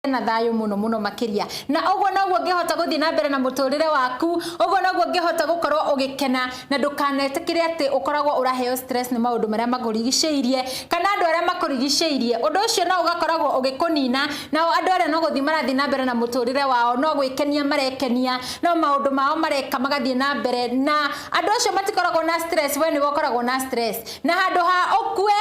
na thayo muno makiria na ogwo naguo ngihota guthii na mbere na muturire waku ogwo naguo ngihota gukorwo ugikena na ndukanetikire ati ukoragwo uraheo stress ni maundu maria magurigiceirie kana andu aria makurigiceirie undu ucio no ugakoragwo ugikunina na andu aria no guthii marathii na mbere na muturire wao no gwikenia marekenia no maundu mao mareka magathii na mbere na andu acio matikoragwo na stress we ni ukoragwo na stress na handu ha ukue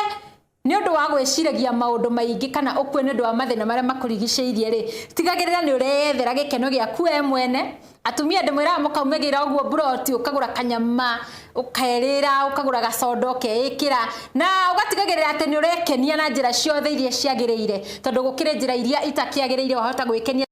ni undu wa gwiciragia maundu maingi kana ukwe ni undu wa mathina maria makurigiceirie ri tigagirira ni ureyethera gikeno giaku we mwene atumia ndimwira mukaumegira ogwo broti ukagura kanyama ukaerira ukagura gacondo keikira na ugatigagirira ati ni urekenia na njira ciothe iria ciagiriire tondu gukire njira iria itakiagiriire wahota gwikenia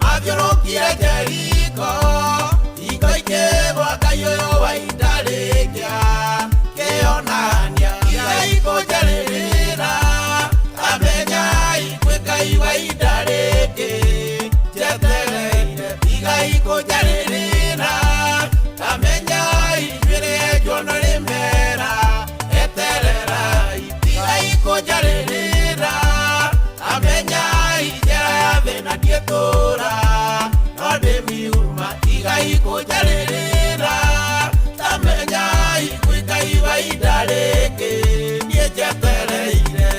mathiũrũkire Jeriko, hingo ikĩgwa Ngai ũyũ wa ihinda rĩngĩ akĩonania. Tigai kũnjarĩrĩra, tamenyai kwĩ Ngai wa ihinda rĩngĩ njetereire. Tigai kũnjarĩrĩra, tamenyai njuĩrĩ enjwo na rĩmera etererai. Tigai kũnjarĩrĩra, tamenyai njĩra ya thĩna ndiĩtũũra no ndĩmiuma. Tigai kũnjarĩrĩra, tamenyai kwĩ Ngai wa ihinda rĩngĩ niĩ njetereire.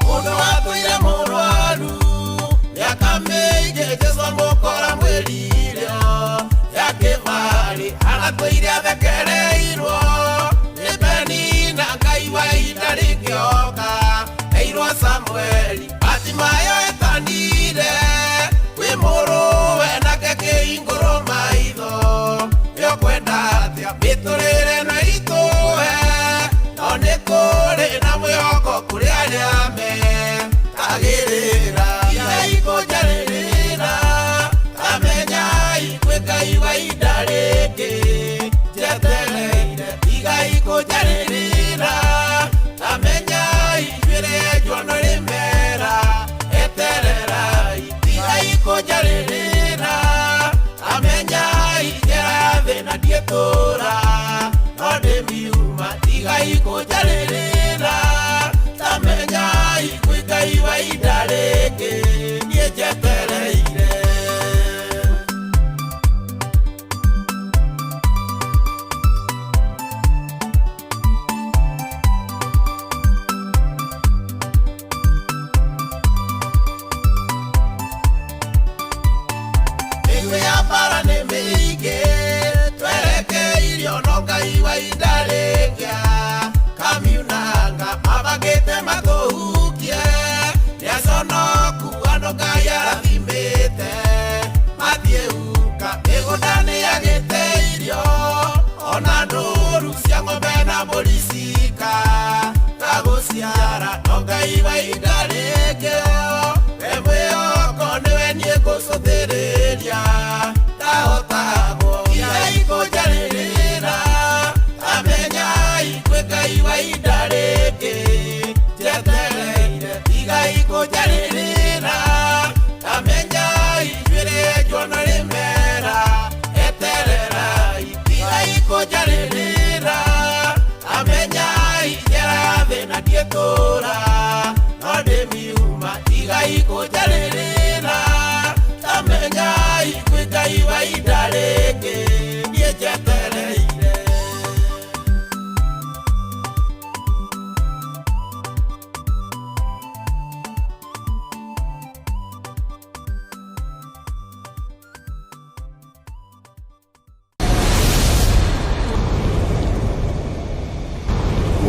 Mũndũ watũire mũrwaru mĩaka mĩingĩ, Jesũ amũkora mwĩrirĩo ya kĩbarĩ, aratũire athekereirwo nĩ Penina. Ngai wa ihinda rĩngĩ oka eirwo Samũeli, Batimayo etanire kwĩ mũrũwe nake kĩhingũrwo maitho. Nĩũkwenda atĩa mĩtũrĩre na itũhe, no nĩ kũrĩ na mwĩhoko kũrĩ arĩa metagĩrĩra. Tigai kũnjarĩrĩra, tamenyai kwĩ Ngai wa ihinda rĩngĩ njetereire. Tigai kũnjarĩrĩra, tamenyai njuĩrĩ enjwo na rĩmera etererai. Tigai kũnjarĩrĩra, tamenyai njĩra ya thĩna ndiĩtũũra no ndĩmiuma. Tigai kũnjarĩrĩra, tamenyai kwĩ Ngai wa ihinda rĩngĩ niĩ njetereire. Mĩguĩ ya mbara nĩ mĩingĩ, twerekeirio no Ngai wa ihinda rĩngĩ kamiunanga. Mabangĩte matũhukie nĩaconoku, andũ Ngai arathimĩte mathiĩ huka. Mĩgũnda nĩyagĩte irio, ona ndũũru cia ng'ombe na mbũri cikagũciara. No Ngai wa ihinda rĩngĩ we mwĩhoko, nĩwe niĩ ngũcũthĩrĩria ndahotagwo. Tigai kũnjarĩrĩra, tamenyai kwĩ Ngai wa ihinda rĩngĩ njetereire. Tigai kũnjarĩrĩra, tamenyai njuĩrĩ enjwo na rĩmera etererai. Tigai kũnjarĩrĩra, tamenyai njĩra ya thĩna ndiĩtũũra no ndĩmiuma. Tigai kũnjarĩrĩra, tamenyai kwĩ Ngai wa ihinda rĩngĩ niĩ njetereire.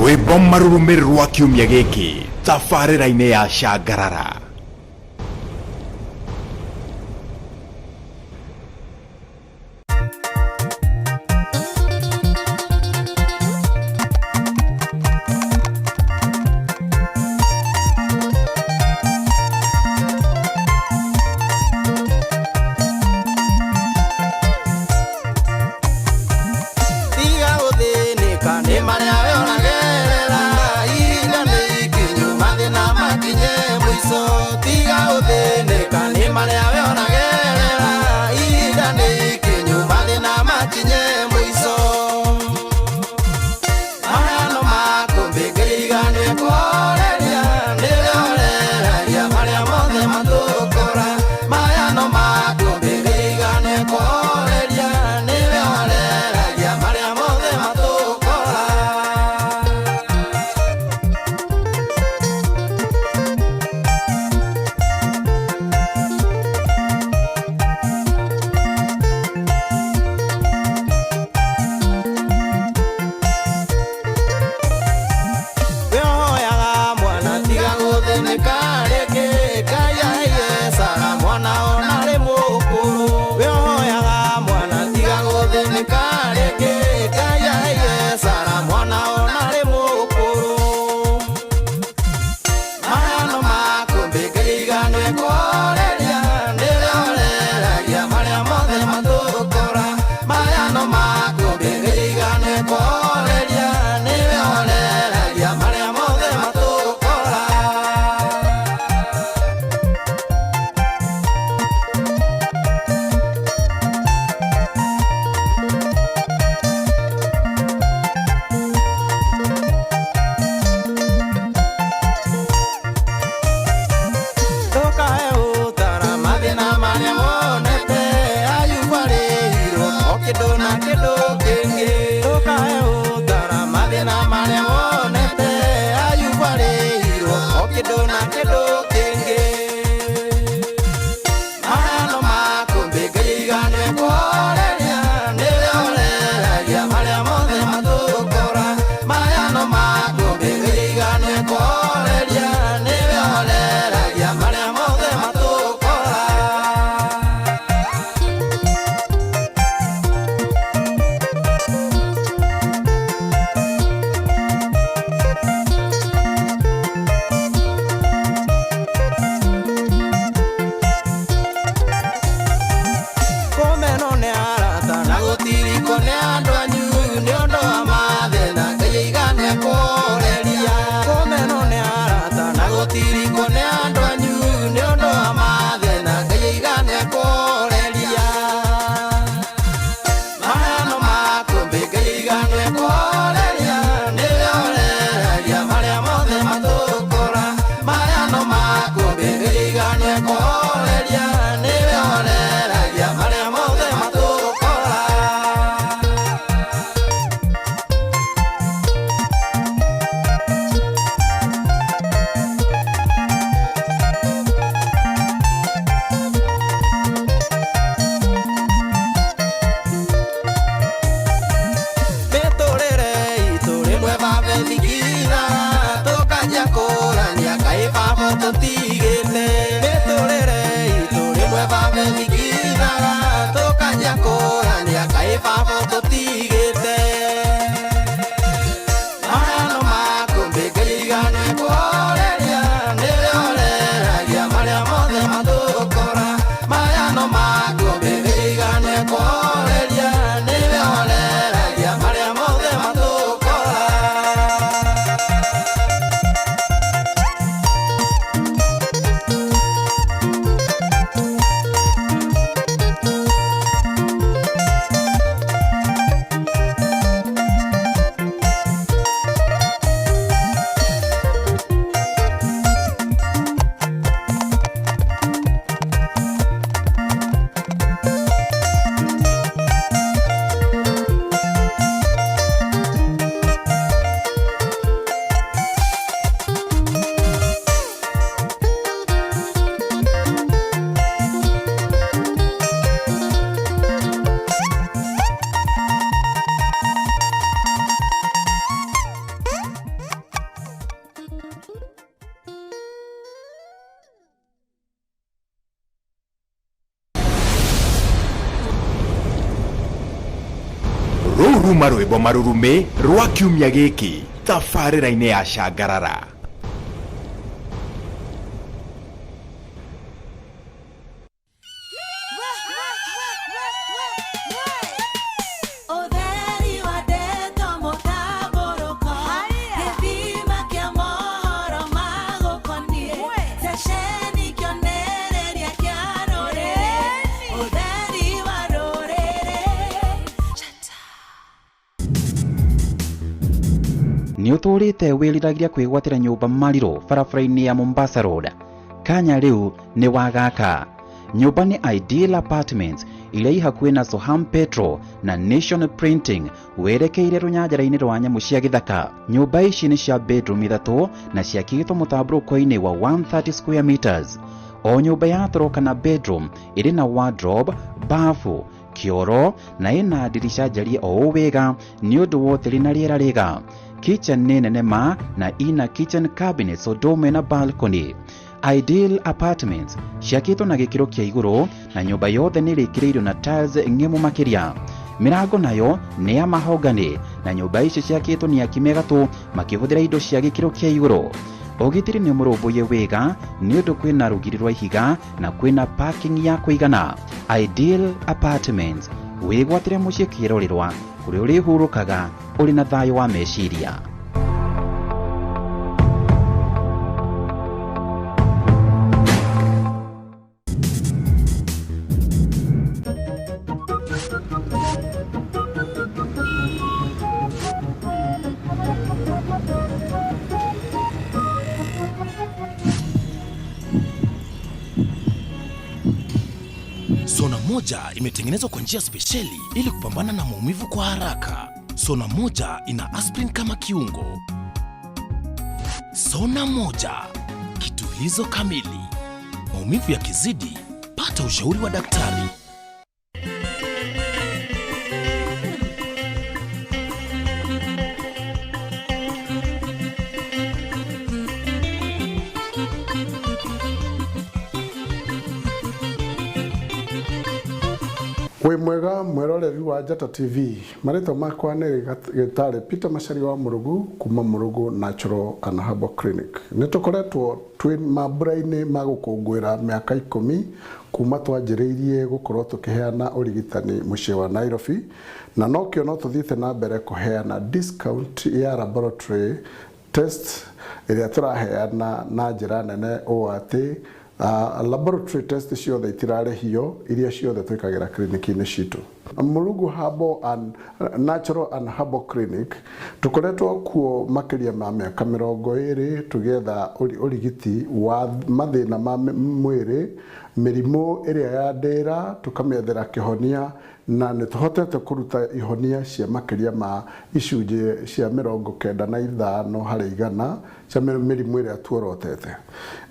Rwĩmbo marũrũmĩrĩrwo kiumia gĩkĩ tabarĩra-inĩ ya Shangarara. Marĩa we onagerera ihinda nĩ ikinyu, mathĩna makinye mũico. kĩndũ na kĩndũ kĩngĩ ndũkae ũthara mathĩna marĩa wonete Ayubu arĩhirwo o kĩndũ na kĩndũ kĩngĩ mahano maku mbĩngĩiganwe kũhoreria nĩwe ũreragia marĩa mothe mathũkora mahano maku mbĩngĩiganwe kũhoreria nĩwe ũreragia marĩa mothe mathũkora Rũruma rwĩmbo marũrũmĩ rwa kiumia gĩkĩ tabarĩra-inĩ ya Shangarara. Nĩũtũrĩte wĩriragĩria kwĩgwatĩra nyũmba Mariro barabara-inĩ ya Mombasa Road. Kanya rĩu nĩ wagaka. Nyũmba nĩ Ideal Apartments iria ihakuhĩ na Soham Petro na Nation Printing werekeire rũnyanjara-inĩ rwa nyamũ cia gĩthaka. Nyũmba ici nĩ cia bedroom 3 na ciakĩtwo mũtambũrũko-inĩ wa 130 square meters. O nyũmba ya toro kana bedroom ĩrĩ na wardrobe, bafu, kioro na ĩna ndirisha njarie o wega nĩ ũndũ wa ũtheri na rĩera rĩega. Kitchen nĩ nene ma na ina kitchen cabinets o dome na balcony. Ideal Apartments ciakĩtwo na gĩkĩro kĩa igũrũ na nyũmba yothe nĩ ĩrĩkĩrĩirwo na tiles ng'emu makĩria. Mirango nayo nĩ ya mahogany na nyũmba ici ciakĩtwo nĩ akime gatũ makĩhũthĩra indo cia gĩkĩro kĩa igũrũ. Ũgitĩri nĩ mũrũmbũiye wega nĩ ũndũ kwĩna rũgiri rwa ihiga na kwĩna parking ya kũigana. Ideal Apartments wĩgwatĩre mũciĩ kĩrorerwa kũrĩa ũrĩhurũkaga ũrĩ na thayũ wa meciria. Moja imetengenezwa kwa njia spesheli ili kupambana na maumivu kwa haraka. Sona Moja ina aspirin kama kiungo. Sona Moja, kitulizo kamili. Maumivu yakizidi, pata ushauri wa daktari. Wĩ mwega mwĩroreri wa Njata TV. Marĩtwa makwa nĩ Gĩtarĩ Peter Macharia wa Mũrũgũ kuma Mũrũgũ Natural and Herbal Clinic. Nĩ tũkoretwo twĩ mambura-inĩ ma gũkũngũĩra mĩaka 10 kuma twanjĩrĩirie gũkorwo tũkĩheana ũrigitani mũciĩ wa Nairobi, na nokĩo no tũthiĩte na mbere kũheana discount ya laboratory test ĩrĩa tũraheana na njĩra nene ũũ atĩ laboratory test ciothe itirarĩhio iria ciothe twĩkagĩra kliniki-inĩ citũ. Mũrũgũ Herbal and Natural and Herbal Clinic tũkoretwo kuo makĩria ma mĩaka 20 tũgetha ũrigiti wa mathĩna ma mwĩrĩ, mĩrimũ ĩrĩa ya ndĩra, tũkamĩethera kĩhonia, na nĩ tũhotete kũruta ihonia cia makĩria ma icunjĩ cia 95 harĩ igana cia mĩrimũ ĩrĩa tuorotete.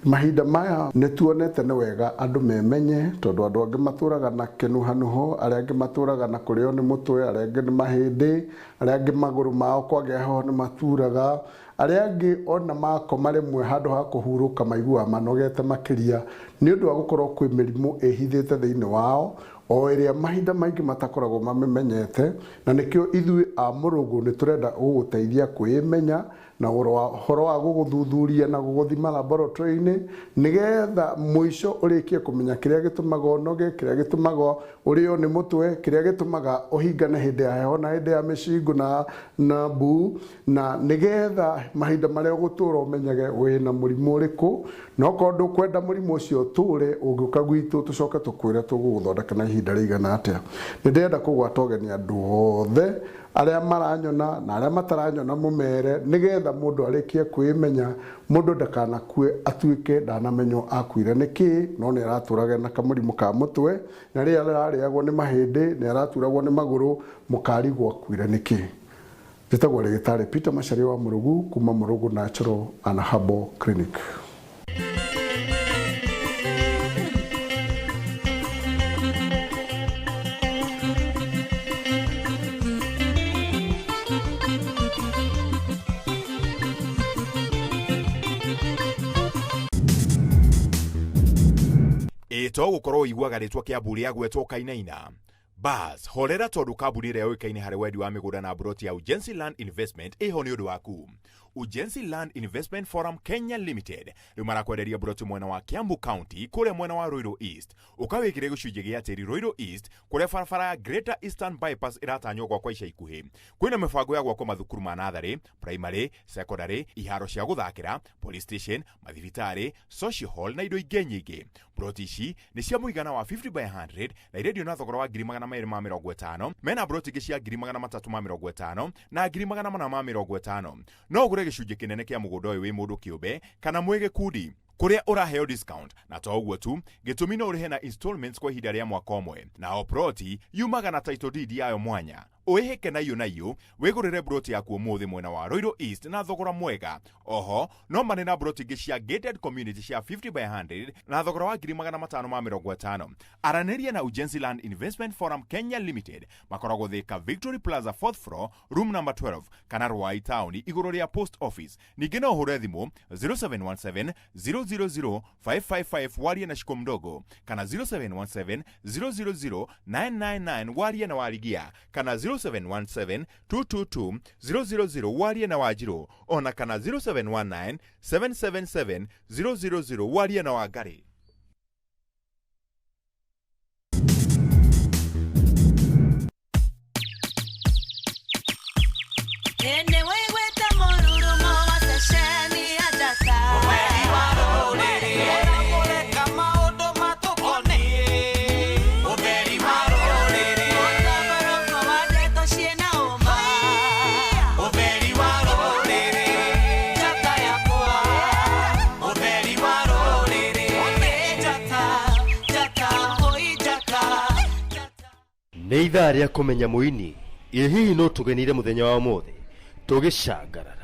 Mahinda maya nĩ tuonete nĩ wega andũ memenye, tondũ andũ angĩ matũraga na kĩnuhanũho, arĩa angĩ matũraga na kũrĩo nĩ mũtwe, arĩa angĩ nĩ mahĩndĩ, arĩa angĩ magũrũ mao kwagĩa heho nĩ maturaga, arĩa angĩ ona makoma rĩmwe handũ ha kũhurũka maiguaga manogete makĩria nĩ ũndũ wa gũkorwo kwĩ mĩrimũ ĩhithĩte thĩinĩ wao, o ĩrĩa mahinda maingĩ matakoragwo mamenyete, na nĩkĩo ithuĩ a Mũrũgũ nĩ tũrenda gũgũteithia kwĩmenya na ũhoro wa gũgũthuthuria na gũgũthima laboratory-inĩ, nĩgetha mũico ũrĩkie kũmenya kĩrĩa gĩtũmaga ũnoge, kĩrĩa gĩtũmaga ũrĩo nĩ mũtwe, kĩrĩa gĩtũmaga ũhingane hĩndĩ ya heho na hĩndĩ ya mĩcingo na mbuu, na nĩgetha mahinda marĩa ũgũtũra ũmenyage wĩna mũrimũ ũrĩkũ, na okorwo ndũkwenda mũrimũ ũcio ũtũre, ũngĩũka gwitũ tũcoke tũkwĩre tũgũgũthondeka na ihinda rĩigana atĩa. Nĩndĩrenda kũgwata ũgeni andũ othe arĩa maranyona na arĩa mataranyona mũmere, nĩgetha mũndũ arĩkie kwĩmenya, mũndũ ndakanakue atuĩke ndanamenywo akuire nĩkĩ, no nĩ aratũraga na kamũrimũ ka mũtwe, na rĩrĩa ararĩagwo nĩ mahĩndĩ, nĩ araturagwo nĩ magũrũ, mũkarigwo akuire nĩkĩ. Njĩtagwo Gĩtarĩ Peter Macharia wa Mũrũgũ kuma Mũrũgũ Natural and Herbal Clinic. Ito gũkorwo iguaga rĩtwa kĩambu rĩa gwetwo Kainaina. Bas, horera tondũ kambuni ĩrĩa yoĩkaine harĩ wendi wa mĩgũnda na broti ya Ujenzi Land Investment ĩho nĩ ũndũ waku. Ujenzi Land Investment Forum Kenya Limited rĩu marakwenderia broti mwena wa Kiambu County kũrĩa mwena wa Ruiru East. Ũkawĩkĩre gĩcunjĩ gĩa tĩri Ruiru East kũrĩa barabara ya Greater Eastern Bypass ĩratanywo gwakwa ica ikuhĩ. Kwĩna mĩbango ya gwakwa mathukuru ma natharĩ, primary, secondary, iharo cia gũthakĩra, police station, mathibitarĩ, social hall na indo ingĩ nyingĩ. Broti ici nĩ cia mũigana wa 50/100 na irendio na thogora wa 250,000. Mena broti ingĩ cia 350,000 na 450,000. No ũgũre gĩcunjĩ kĩnene kĩa mũgũnda ũyũ wĩ mũndũ kĩũmbe kana mwĩ gĩkundi kũrĩa ũraheo discount, na to ũguo tu, gĩtũmi no ũrĩhe na installments kwa ihinda rĩa mwaka ũmwe. Na o broti yumaga na title deed yayo mwanya. Ũĩhĩke na iyo wĩgũrĩre broti yaku ũmũthĩ mwena wa Ruiru East na thogora mwega. Oho no marĩ na broti ingĩ cia gated community cia 50/100 na thogora wa 550,000. Aranĩria na Ujenzi Land Investment Forum Kenya Limited, makoragwo Thika Victory Plaza 4th floor room number 12 kana Ruai Town igũrũ rĩa post office. Ningĩ no ũhũre thimũ 0717 000 555 warie na Shiko Mdogo, kana 0717 000 999 warie na Warigia, kana 0717 222 000 warie na Wajiro, ona kana 0719 777 000 warie na Wangari. Utheri wa rũrĩrĩ nĩ ithaa rĩa kũmenya mũini ĩ hihi no tũgenire mũthenya wa ũmũthĩ tũgĩcangarara.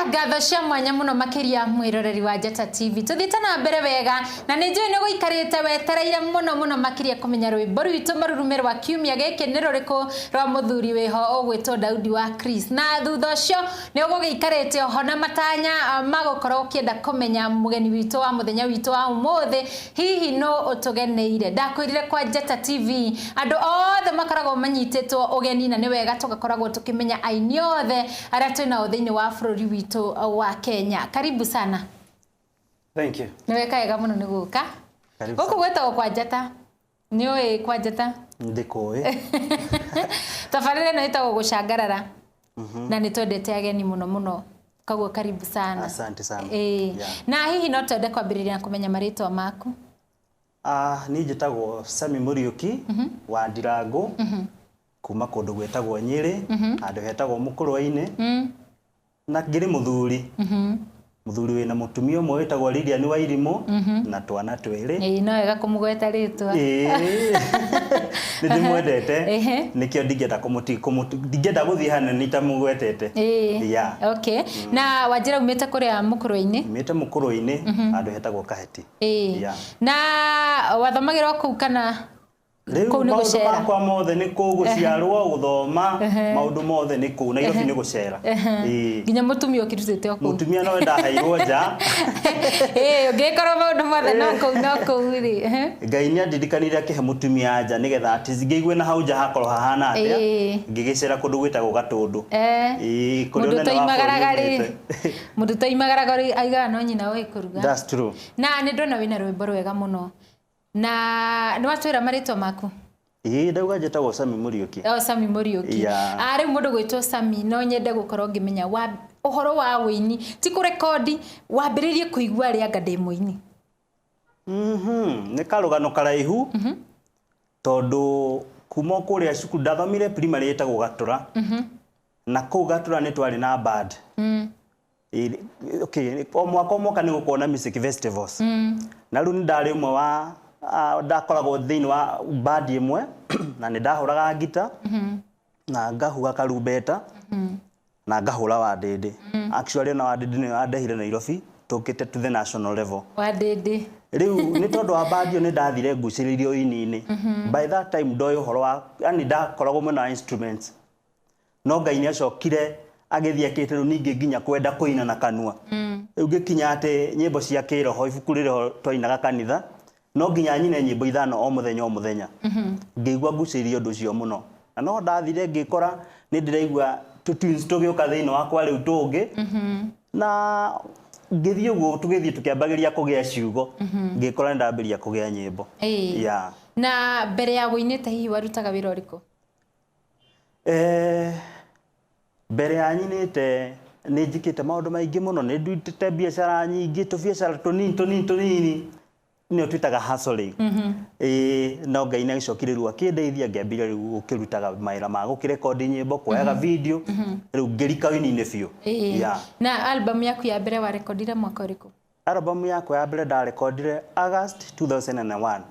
ngatho cia mwanya muno makiria mwiroreri wa Njata TV tuthite na mbere wega na ni njui ni guikarite wetereire muno makiria kumenya rwimbo rwitu marurume rwa kiumia giki ni ruriku rwa muthuri wiho ogwitwo Daudi wa Chris na thutha ucio ni ugugiikarite oho na matanya magukorwo ukienda kumenya mugeni witu wa muthenya witu wa umuthi hihi no utugeneire ndakwirire kwa Njata TV andu othe makoragwo manyititwo ugeni na ni wega tugakoragwo tukimenya aini othe aria twina othe wa bururi witu wa Kenya. Karibu sana. Thank you. Niweka ega muno ni guka. Guku gwetagwo kwa Njata. Niwe kwa Njata? Ndikoe. Tafarire no itagwo gucangarara. Na ni twendete ageni muno. Kaguo karibu sana. Asante sana. Yeah. Na hihi no twende kwambiriria na kumenya maritwa maku. Ni njitagwo Sami Muriuki wa Ndirangu. Kuma kundu gwetagwo Nyeri, andu hetagwo Mukurwa-ini. Na ngiri muthuri. Muthuri wina mutumia umwe wetagwo Lilian wa Irimu na twana twiri. No wega kumugweta ritwa. Ndimwendete. Nikio ndingenda ndingenda guthii hanene itamugwetete. Yeah. Okay. Na wajira umete kuria Mukurwa-ini? Umete Mukurwa-ini, andu hetagwo Kaheti. Yeah. Na wathomagirwo kuu kana Riu maundu makwa mothe ni ku guciarwo guthoma maundu mothe ni ku Nairobi ni gucera nginya mutumia ukirutite oku mutumia no enda hairwo nja ungikorwo maundu mothe no ku ri Ngai ni andirikanire akihe mutumia nja nigetha ati ngigwe na hau nja hakorwo hahana atia ngigicera kundu gwitagwo Gatundu mundu toimagaragari aiga no nyina we kuruga. That's true. Na ni ndona wina rwimbo rwega muno na ni watwira maritwa maku? Ndauga njitagwo Sami Muriuki. Sami Muriuki. Ari mundu gwitwo Sami no nyende gukorwo ngimenya wa uhoro wa wini ti ku rekodi wambiririe kuigua ri anga ndi muini. Ni karugano karaihu tondu kuma kuria cukuru ndathomire primary yetagwo Gatura na ku Gatura ni twari na band. Okay, mwaka umwe ni gukona music festivals na riu ndari umwe wa ndakoragwo thiini wa band imwe na ni ndahuraga ngita na ngahuga karumbeta na ngahura wadindi. Actually na wadindi ni andehire Nairobi tukite to the national level. Wadindi riu ni tondu wa band yo ni ndathire nguciririo ini. By that time ndoyo horo wa ani ndakoragwo mwena instruments no Ngai ni acokire agithia kite ningi nginya kwenda kuina na kanua. Riu ngikinya ati nyimbo cia kiroho ibuku ririho twainaga kanitha no nginya nyine nyimbo ithano o muthenya ngigwa ngucirio ndu cio muno na no ndathire ngikora ni ndiraigua twins tugiuka thiini wakwa riu tungi na ngithii uguo tugithii tukiambagiria kugia ciugo ngikora ndambiria kugia nyimbo. Na mbere ya guinite hihi warutaga wira uriku? Mbere ya nyinite ni njikite maundu maingi muno ni ndutite biashara nyingi biashara tunini ni twitaga hustling. No Ngai ni agicokiriru akindeithia ngiambire riu gukirutaga maira ma gukirekondi nyimbo kuoyaga video riu ngirika wini-ini biu. Na album yaku ya mbere wa rekondire mwaka uriku? Album yakwa ya mbere ndarekondire August 2001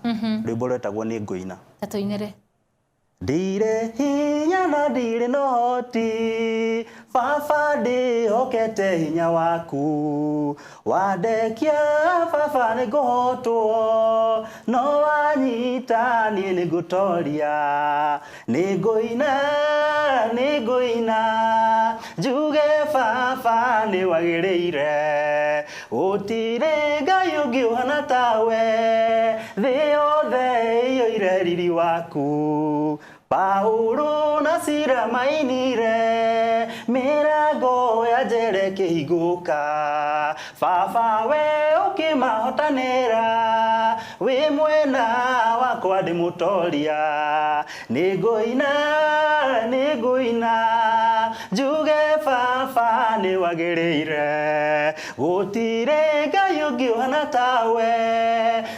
rwimbo rwetagwo ni Nguina. Tatuinire. Ndire hinya na ndire no hoti Baba ndihokete hinya waku wandekia Baba ni nguhotwo no wanyita ni ni ngutoria ni nguina njuge Baba ni wagiriire utire Ngai ungi uhana tawe thi yothe yoire riri waku Paulo na Sila mainire mirago ya jere kihiguka Baba we ukimahotanira we mwena wakwa ndimutoria ni nguina njuge Baba ni wagiriire gutire Ngai ungi uhana tawe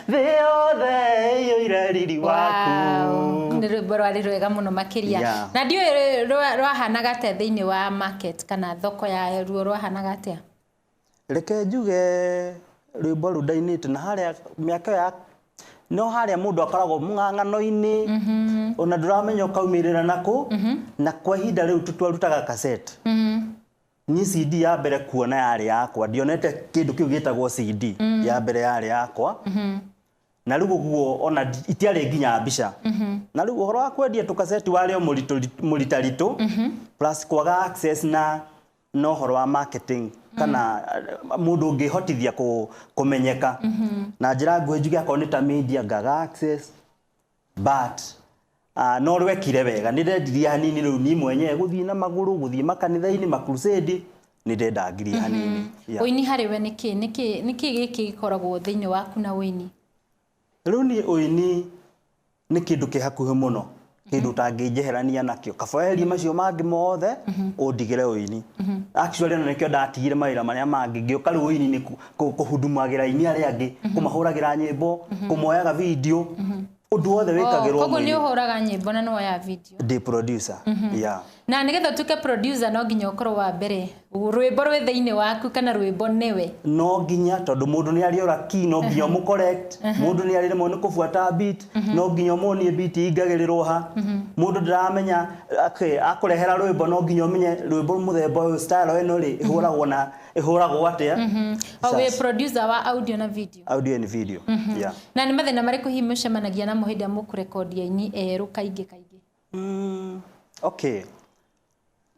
thi yothe yoire riri waku. Ni rwimbo rwari rwega muno makiria. Na ndio rwahanaga te thiini wa market kana thoko ya ruo rwahanaga atia? Reke njuge rwimbo rudainite na haria miaka ya no haria mundu akoragwo mung'ang'ano-ini ona nduramenya ukaumirira naku na kwa ihinda riu tutwarutaga cassette ni CD ya mbere kuona yari yakwa ndionete kindu kiu gitagwo CD ya mbere yari yakwa na riu guo ona itiari nginya mbica na riu horo wa kwendia tukaseti wario muritaritu plus kwaga access na no horo wa marketing kana mundu ngihotithia kumenyeka na njira ngwenjugia ko ni ta media ngaga access but no rwekire wega ni ndendirie hanini riu ni mwenyewe guthii na maguru guthii makanitha-ini makrusade ni ndenda ngiri hanini uini hariwe niki giki gikoragwo thiini waku na uini riu ni uini ni kindu kihakuhi muno kindu tangĩnjeherania nakio kaboeri macio mangi mothe undigire uini actually no nikio ndatigire mawira maria mangi ngioka riu uini ni kuhudumagira ini aria angi kumahuragira nyimbo kumoyaga video undu wothe wikagirwo koguo ni uhuraga nyimbo na no ya video the producer yeah na nigetha tuke producer no nginya ukorwo wa mbere rwimbo rwe thiini waku kana rwimbo newe no nginya tondu mundu ni ariora key no nginya mu correct mundu ni ari mo ni kufuata beat no nginya mo ni beat igagirirwo ha mundu ndiramenya akurehera rwimbo no nginya umenye rwimbo muthemba uyu style eno ri ihuragwo atia we producer wa audio na and video yeah na ni mathina mariku hi mucemanagia na muhinda mu kurekodia ini eru kaingi okay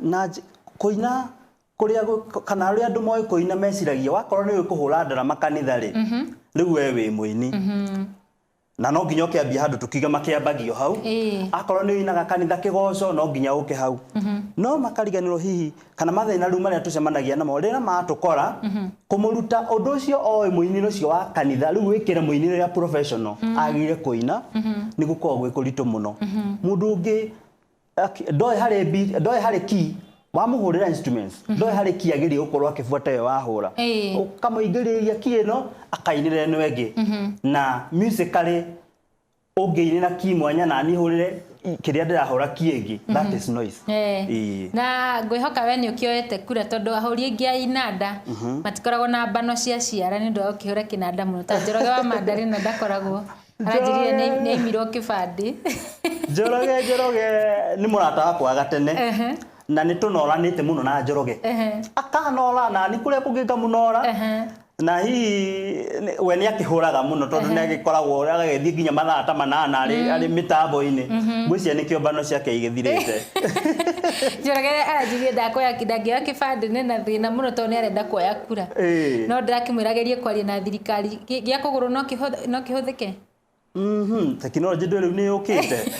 na koina kuria kana ri andu moy koina meciragia wakorwo ni kuhura ndara makanitha ri riu we muini na no nginya ukiambia handu tukiga makiambagio hau akorwo ni inaga kanitha kigoco no nginya uke hau no makariganiro hihi kana mathina riu maria tucemanagia namo rira matukora kumuruta undu ucio oi muiniro cio wa kanitha riu wikire muiniro ya professional agire koina ni gukorwo gwikuritu muno mundu ungi ndoe hari key wa muhurira instruments ndoe hari key agiri ukorwo akifuata yo wahura ukamuingiriria key no akainire no enge na musically ungiine na key mwanya na ni hurire kiria ndirahura key enge that is noise na ngwihoka we ni ukioete kura tondu ahuri ingi ya inanda matikoragwo na mbano cia ciara ni ndo ukihura kinanda muno ta Njoroge wa Mandari na ndakoragwo aranjirire ni imiro kibandi Njoroge ni murata wakwa gatene na ni tunoranite muno na Njoroge akanora na ni kuria kuginga munora na hi we ni akihuraga muno tondu ni agikoragwo agithii nginya mathaa ta 8 ari mitambo-ini ngwicia ni kiombano ciake igithirite Njoroge aranjirire ndakoya kidangia kibandi ni na thina muno tondu ni arenda kuoya kura no ndakimwiragerie kwaria na thirikari gia kuguru no kihuthike technology ndio ni yukite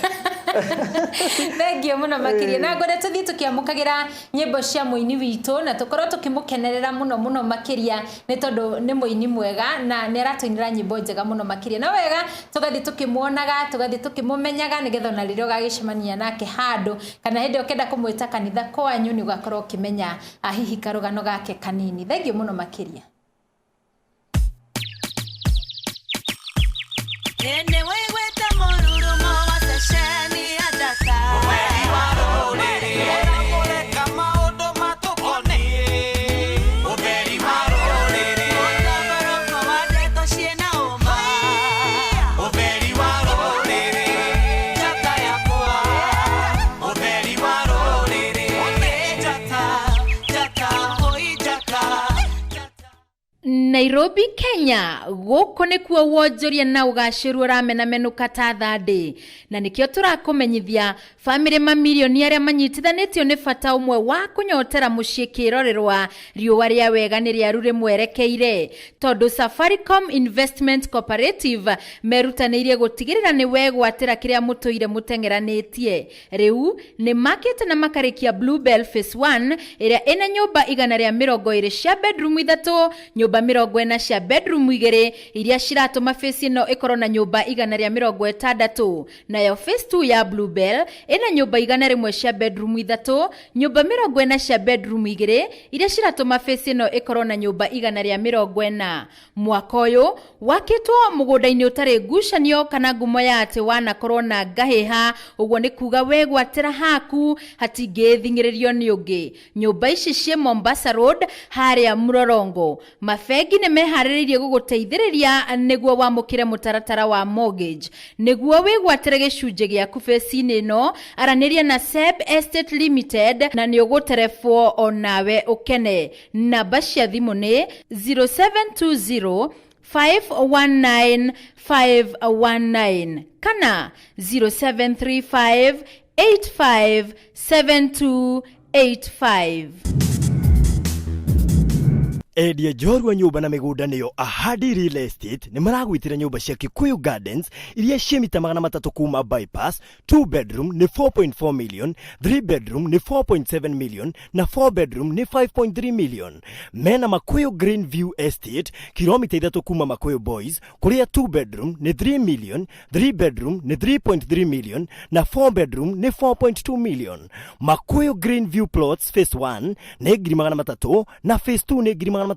Thengio muno makiria na ngore tuthii tukiamukagira nyimbo cia muini witu na tukorwo tukimukenerera muno makiria ni tondu ni muini mwega na ni aratuinira nyimbo njega muno makiria na wega tugathi tukimuonaga tugathi tukimumenyaga nigetha na ririo gagicemania nake handu kana hindi ukenda kumwita kanitha kwanyu ni ugakorwo ukimenya hihi karugano gake kanini. Thengio muno makiria. Nairobi, Kenya, guko nikuo wonjoria na ugaciru ramenamenuka ta thandi na nikio turakumenyithia family mamilioni aria manyitithanitio ni bata umwe wa kunyotera mucii kirorerwa riua ria wega ni riaru rimwerekeire tondu Safaricom Investment Cooperative merutanirie gutigirira ni wegwatira kiria mutoire mutengeranitie riu ni makete na makarikia Bluebell Phase 1 iria ina nyumba 120 cia bedroom 3 nyumba 40 cia bedroom 2 iria ciratuma phase ino ikorwo na nyumba 160 nayo phase 2 ya Bluebell ina nyumba 100 cia bedroom 3 nyumba 40 cia bedroom 2 iria ciratuma phase ino ikorwo na nyumba 140 mwaka uyu wakitwo mugunda-ini utari ngucanio kana ngumo ya ati wanakorwo na ngahiha uguo ni kuga wegwatira haku hatingithingiririo ni ungi nyumba ici cie Mombasa Road haria Mlolongo mafegi nĩ meharĩrĩirie gũgũteithĩrĩria nĩguo wamũkĩre mũtaratara wa mortgage. Nĩguo wĩgwatĩre gĩcunjĩ gĩaku beci-inĩ ĩno, aranĩria na SEB Estate Limited na nĩ ũgũterebwo onawe ũkene. Namba cia thimũ nĩ 0720 519 519 kana 0735 85 7285. Endia njorua nyumba na migunda niyo Ahadi Real Estate ni maragwitira nyumba cia Kikuyu Gardens iria cia mita 300 kuma bypass. 2 bedroom ni 4.4 million, 3 bedroom ni 4.7 million na 4 bedroom ni 5.3 million. Mena Makuyu Green View Estate kilomita 3 kuma Makuyu Boys kuria 2 bedroom ni 3 million, 3 bedroom ni 3.3 million na 4 bedroom ni 4.2 million. Makuyu Green View Plots Phase 1 ni 300 na Phase 2 ni 350.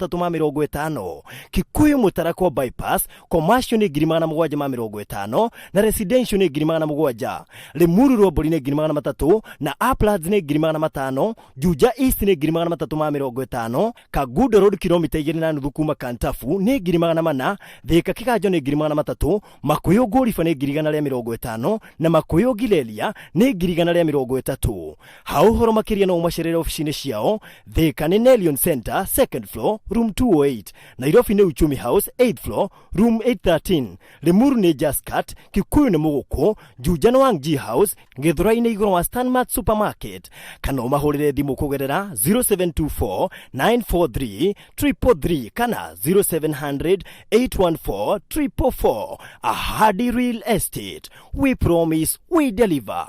Kikuyu Mutarako bypass commercial ni 750 na residential ni 700. Limuru Roboli ni 300 na Uplands ni 500. Juja East ni 350. Kagudo Road kilomita 2.5 kuma Kantafu ni 400. Thika Kikajo ni 300. Makuyu Gorifa ni 150 na Makuyu Gilelia ni 130. Hau horo makiria no masherere ofisini ciao. Thika ni Nelion Center second floor room 208. Nairobi ni Uchumi House 8th floor room 813. Limuru ni Jaskat. Kikuyu ni Muguku. Juja no Wangji House Githurai ni iguru wa Stanmart Supermarket. Kana umahurire thimu kugerera 0724 943 333 kana 0700 814 344. Ahadi Real Estate, we promise we deliver.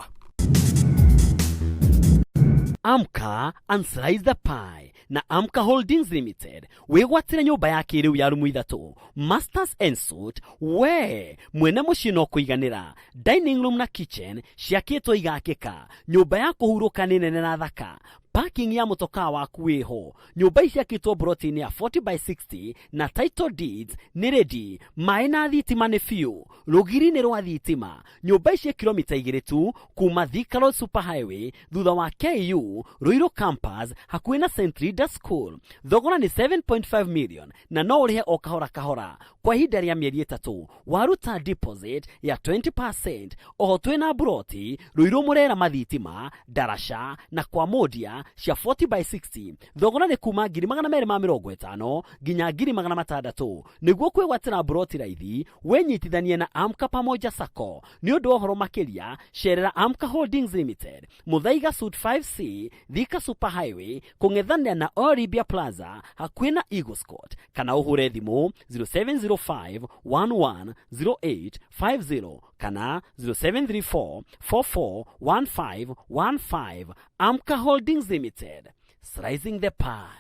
Amka and slice the pie na Amka Holdings Limited wegwatira nyumba ya kiriu ya rumu 3 Masters and Suite we mwene mucii no kuiganira dining room na kitchen ciakitwo igakika nyumba ya kuhuruka ni nene na thaka parking ya motoka waku wiho nyumba ici akitwo broti ya 40/60 na title deeds ni ready maina thitima ni few rugiri ni rwa thitima nyumba ici kilomita 2 tu kuma Thika Road Super Highway thutha wa KU Ruiru campus hakuhi na St. Rita School. Thogora ni 7.5 million na no urihe o kahora kahora kwa ihinda rĩa mĩeri 3 waruta deposit ya 20%. Oho twina broti Ruiru Murera mathitima Darasha na kwa Modia cia 40/60. Thogora ni kuma 250 nginya 600. Niguo kwĩgwatĩra broti raithi wenyitithanie na Amka Pamoja Sacco. Ni ũndũ ũhoro makĩria cerera Amka Holdings Limited Muthaiga Suite 5C Thika Super Highway kung'ethania na Oribia Plaza hakuhi na Eagles Court kana uhure thimu 0705 110850 kana 0734 441515. Amka Holdings Limited, slicing the pie.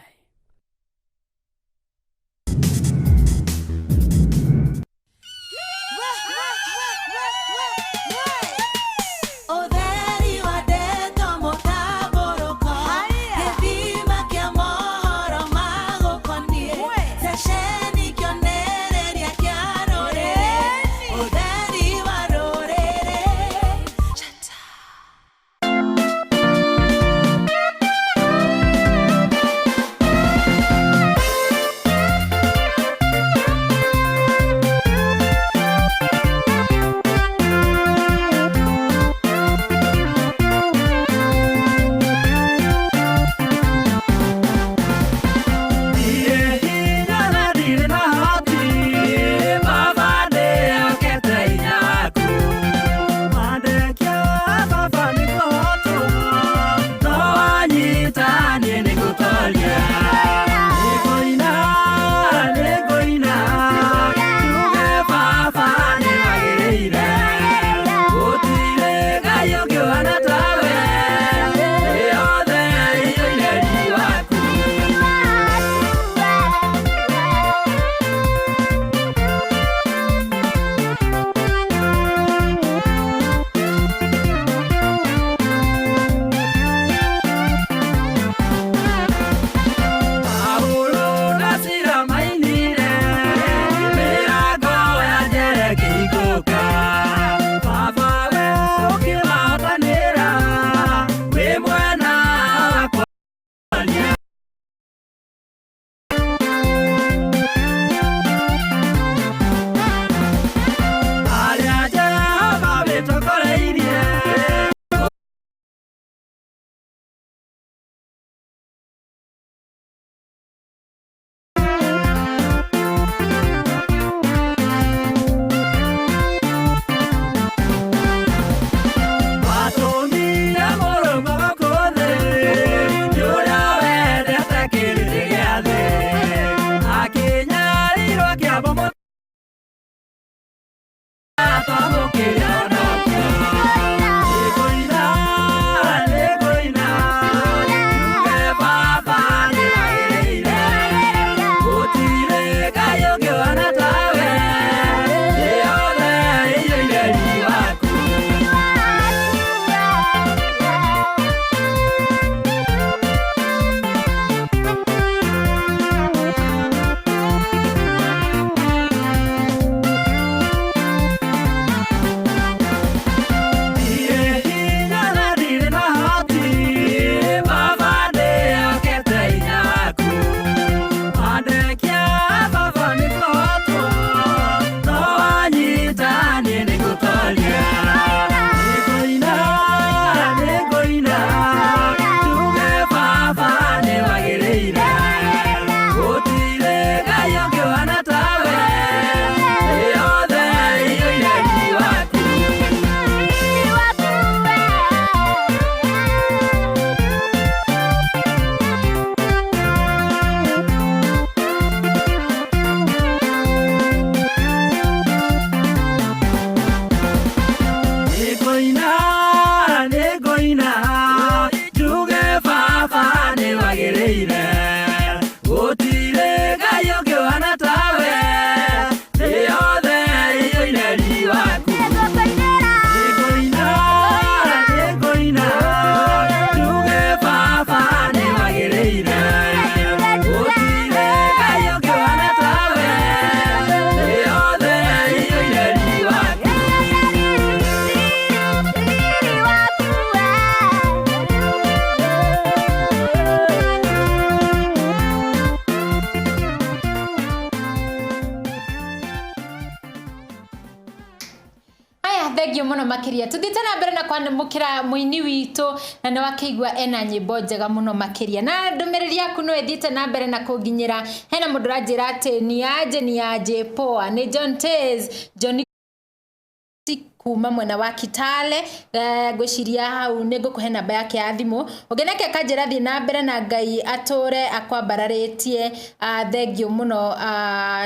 makiria tuthite na mbere na kwandamukira muini witu na ne wakeigwa ena nyimbo njega muno makiria na ndumiriri yaku no ethite na mbere na kuginyira hena mundu ranjira ati ni aje poa ni John Tez John kuma mwena wa Kitale gwiciria hau nego kuhe namba yake ya thimu ugeneke kanjira thi na mbere na Ngai atore akwambararitie thengio muno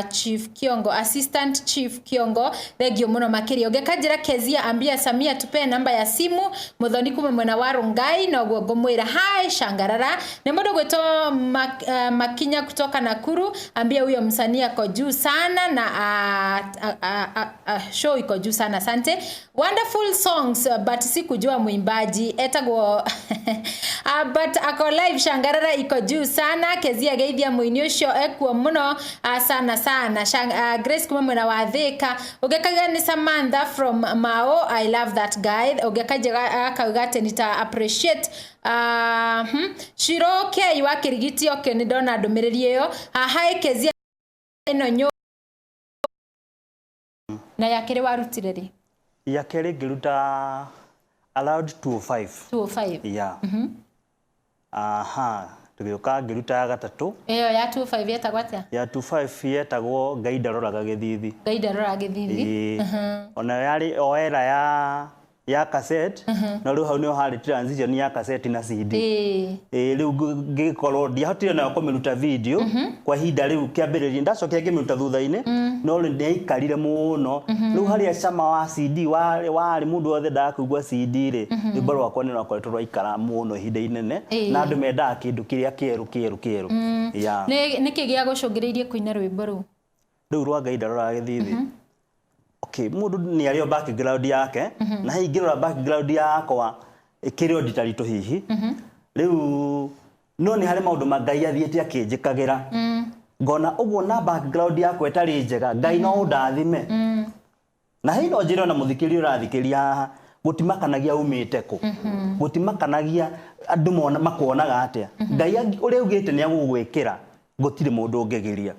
Chief Kiongo Assistant Chief Kiongo thengio muno makiria ugekanjira Kezia ambia Samia tupe namba ya simu muthoni kuma mwena wa Rongai na ogwo ngomwira hai shangarara ni mundu gwito Makinya kutoka Nakuru ambia huyo msanii ako juu sana na show iko juu sana asante. Wonderful songs but sikujua mwimbaji etagwo but ako live shangarara iko juu sana Kezia geithia muini ucio ekuo muno sana Grace kuma mwena wa Thika ugekaga ni Samantha from Mao I love that guy ugekaja akauga nita appreciate Shiroke wa Kirigiti okay ni dona ndumiriri iyo hai Kezia ino nyo na yakire warutireri ya kere giruta allowed 205 yeah aha tugioka giruta ya gatatu iyo ya 25 yetagwata ya 25 yetagwo Ngaidaroraga Githithi ona yari oera ya cassette na ru hau ni hari transition ya cassette na CD riu ngikorwo ndiahotire na kumiruta video kwa hinda riu kiambiriria ndacokia ngimiruta thutha-ini no ndiaikarire muno riu hari acama wa CD wari mundu othe ndakugwa CD ri rwimbo rwakwa ni rwakoretwo rwaikara muno hinda inene na andu mendaga kindu kiria kieru ya niki gia gucungiriirie kuina rwimbo ru riu rwa Ngaidaroraga Githithi okay mundu ni ario background yake na hingirora background yakwa ikiri auditorito hihi riu no ni hari maundu Ngai athiete akinjikagira ngona uguo na background yakwa etari njega Ngai no ndathime na hino njira na muthikiri urathikiria haha gutimakanagia umite ku gutimakanagia andu mona makonaga atia Ngai uri ugite ni agugwikira gutire mundu ungegiria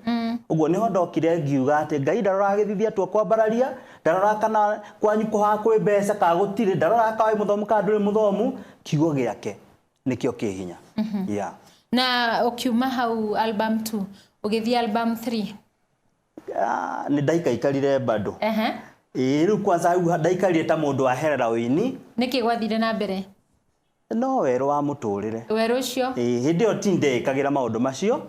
uguo niho ndokire ngiuga ati Ngai Ndarora Githithi atwa kwambararia ndarora kana kwanyu kuha kwi mbeca ka gutire ndarora ka muthomu ka nduri muthomu kiugo giake nikio kihinya yeah na ukiuma hau album 2 ugithii album 3 ni ndaikaikarire bado riu kwanza hau ndaikarire ta mundu aherera wini niki gwathire na mbere no weru wa muturire weru ucio hindi o tinde kagira maundu macio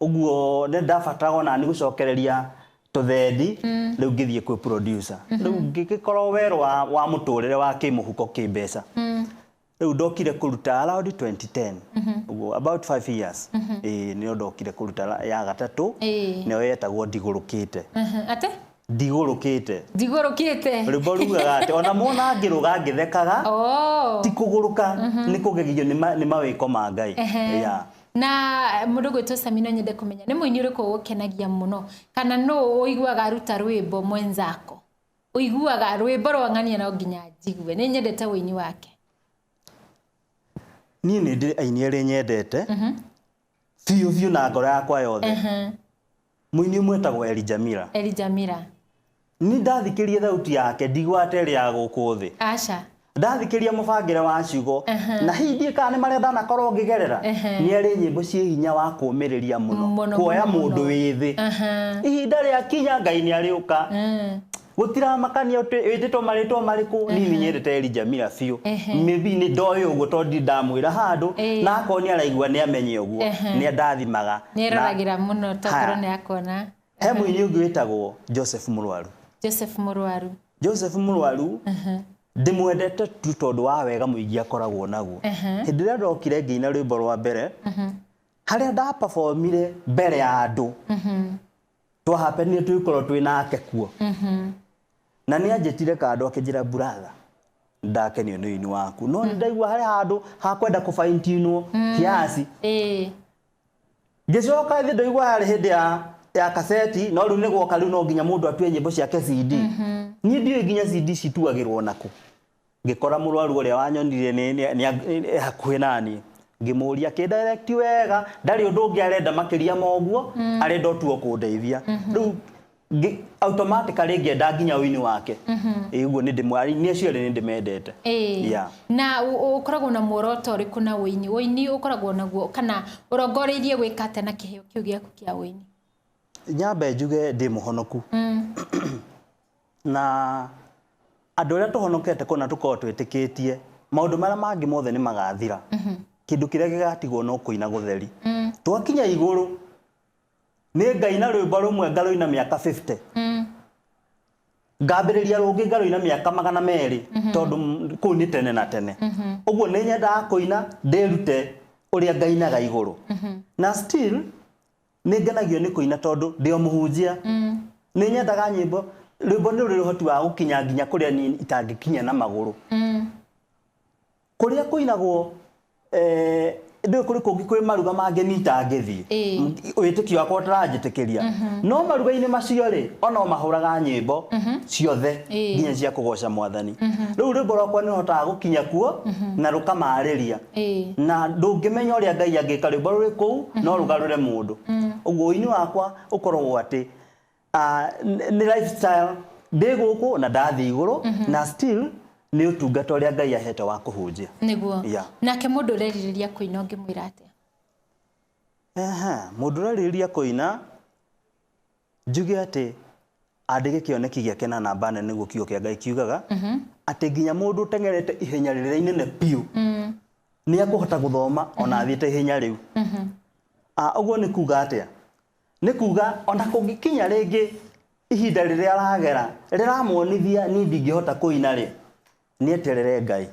uguo ne ndabataraga na ni gucokereria tuthendi riu ngithie kwi producer riu ngikorwo weru wa muturire wa kimuhuko kimbeca riu ndokire kuruta around 2010 uguo about 5 years ni ndokire kuruta ya gatatu ni yetagwo Ndigurukite ate Ndigurukite rwimbo rugaga ati ona mona ngiruga ngithekaga ti kuguruka ni kugegio ni mawiko ma Ngai yeah na mundu gwitwo Samino nyende kumenya ni muini uriku gukenagia muno kana no uiguaga ruta rwimbo mwenzako uiguaga rwimbo rwangania no nginya njigwe ni nyendete wini wake ni ndi aini ri nyendete fiu na ngoro yakwa yothe muini mwetagwo Elijamira ni ndathikirie thauti yake ndigwate ri ya guku thi acha ndathikiria mubangire wa ciugo na hindi kana marenda nakorwo ngigerera ni ari nyimbo cie hinya wa kumiriria muno kuoya mundu withi ihinda ria kinya Ngai ni ariuka gutira makania wititwo maritwo mariku ni nyendete Elijamira fiu maybe ni ndoyo uguo tondi ndamwira handu na akoni araigua ni amenye uguo ni ndathimaga ni roragira muno tokoro ni akona he muini ungi witagwo Joseph Murwaru ndimwendete tu tondu wa wega muingi akoragwo naguo hindi ria ndokire nginya rwimbo rwa mbere haria nda performire mbere ya andu twahapenire tuikorwo twinake kuo na ni anjetire kando akinjira brother ndakenio ni wini waku no ndaigua haria handu hakwenda kufaintinwo kiasi ngicoka thi ndaigua hari hindi ya cassette no riu ni gwoka riu no nginya mundu atue nyimbo ciake CD ni ndiyo nginya CD cituagirwo naku ngikora Murwaru uria wanyonire ni hakuhi nani ngimuria ki direct wega ndari undu ungi arenda makiria moguo arenda tuo kundeithia riu automatically ngenda nginya wini wake uguo ni ndimwari ni acio ni ndimendete na ukoragwo na muoroto uri kuna wini ukoragwo naguo kana urongoreirie gwikate na kiheo kiu giaku kia wini nyambe njuge ndi muhonoku na andu aria tuhonokete kuna tukorwo twitikitie maundu maria mangi mothe ni magathira kindu kiria gigatigwo no kuina gutheri twakinya iguru ni ngaina rwimbo rumwe ngaroina miaka 50 ngambiriria rungi ngaroina miaka 200 tondu ku ni tene na tene uguo ni nyenda kuina ndirute uria ngainaga iguru na still ni ngenagio ni kuina tondu ndio muhunjia ni nyendaga nyimbo rwimbo ni ruri hoti wa gukinya nginya kuria ni itangikinya na maguru kuria kuinagwo ndio kuri kungi kwi maruga mangi ni itangithie witikio wakwa taranjitikiria no maruga-ini macio ri ona mahuraga nyimbo ciothe nginya cia kugoca mwathani riu rwimbo rwakwa ni hotaga gukinya kuo na rukamariria na ndungimenya uria Ngai angika rwimbo ruri kuu no rugarure mundu uguo wini wakwa ukoragwo ati ni lifestyle ndiguku na ndathi iguru na still ni utungata uria Ngai ahete wa kuhunjia niguo nake mundu ureriria kuina ngimwira atia mundu ureriria kuina njuge ati andige kioneki giake na namba nene gukio kia Ngai kiugaga ati nginya mundu tengerete ihenya rire inene piu ni akuhota guthoma ona athiete ihenya riu uguo ni kuga atia ni kuga ona kungikinya ringi ihinda riria aragera riramuonithia ni ndingihota kuina ri ni eterere Ngai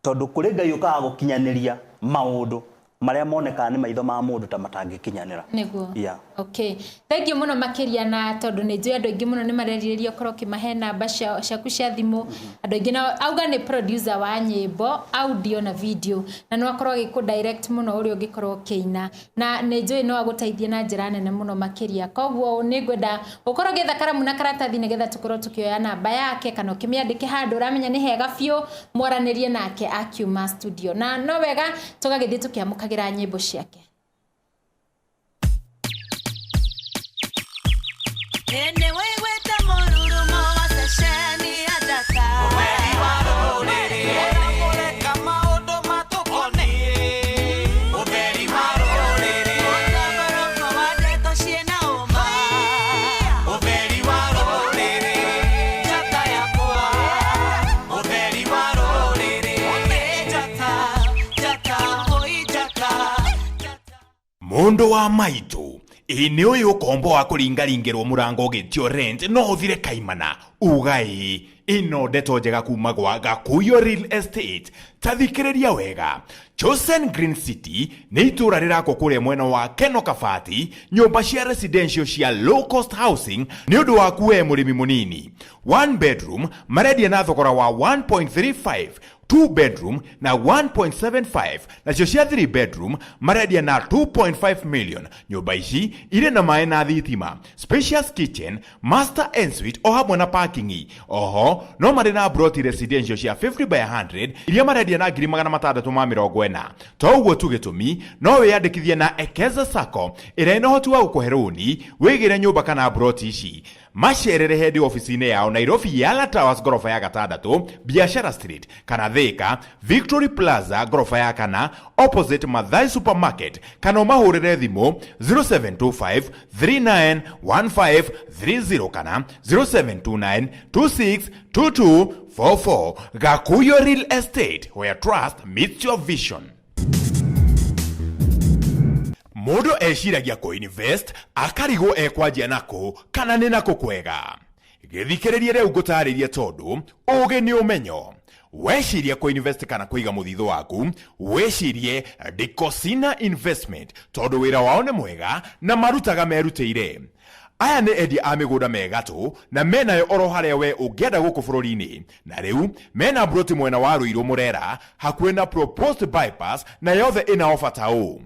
tondu kuri Ngai ukaga gukinyaniria maundu maria moneka ni maitho ma mundu ta matangikinyanira niguo okay thank you muno makiria na tondu ni njui andu ingi muno ni mareriria okoro kimahe namba ciaku cia thimu andu ingi na auga ni producer wa nyimbo audio na video na no akorwo giku direct muno uri ungikorwo kiina na ni njui no aguteithie na njira nene muno makiria koguo ni ngwenda ukorwo githa karamu na karatathi ni getha tukorwo tukioya namba yake kana ukimiandike handu uramenya ni hega biu mwaranirie nake akiuma studio na no wega tugagithie tukiamukagira nyimbo ciake ene wewe tamoruru mo wasashani adaka wewe warorere kama odo matokoni uberi warorere kama wade toshiena oma uberi warorere chata yakwa uberi warorere chata hoi chata mundu wa maitu ini uyu kombo wa kuringaringirwo murango ugitio rent no uthire kaimana ugai ino ndeto njega kuma gwa Gakuyu Real Estate tathikiriria wega Chosen Green City ni itura rirako kuria mwena wa Keno Kabati nyumba cia residential cia low cost housing ni undu wa kuwe murimi munini 1 bedroom maredia na thogora wa 1.35 2 bedroom na 1.75 na cio cia 3 bedroom maredia na 2.5 million nyumba ici ire na mae na thitima spacious kitchen master ensuite o hamwe na parking oho no mari na broti residential cia 50 by 100 iria maredia na 640 to uguo tu gitumi no wiyandikithie na Ekeza Sacco ira ino hoti wa gukuhe roni wigire nyumba kana broti ici macerere head office-ini yao Nairobi Yala Towers gorofa ya 6 Biashara Street kana Thika Victory Plaza gorofa ya 4 opposite Mathai Supermarket kana mahurire thimu 0725 391530 kana 0729 262244 Gakuyu Real Estate where trust meets your vision. Mundu eciragia ku invest akarigo ekwanjia nako kana ni nako kwega githikiririe riu ngutaririe tondu ugi ni umenyo wecirie ku invest kana kuiga muthitho waku wecirie Dikosina Investment tondu wira wao ni mwega na marutaga merutire aya ni endia a migunda megatu na menayo oro haria we ungienda guku bururi-ini na riu mena broti mwena wa Ruiru Murera hakuhe na proposed bypass na yothe ina offer tau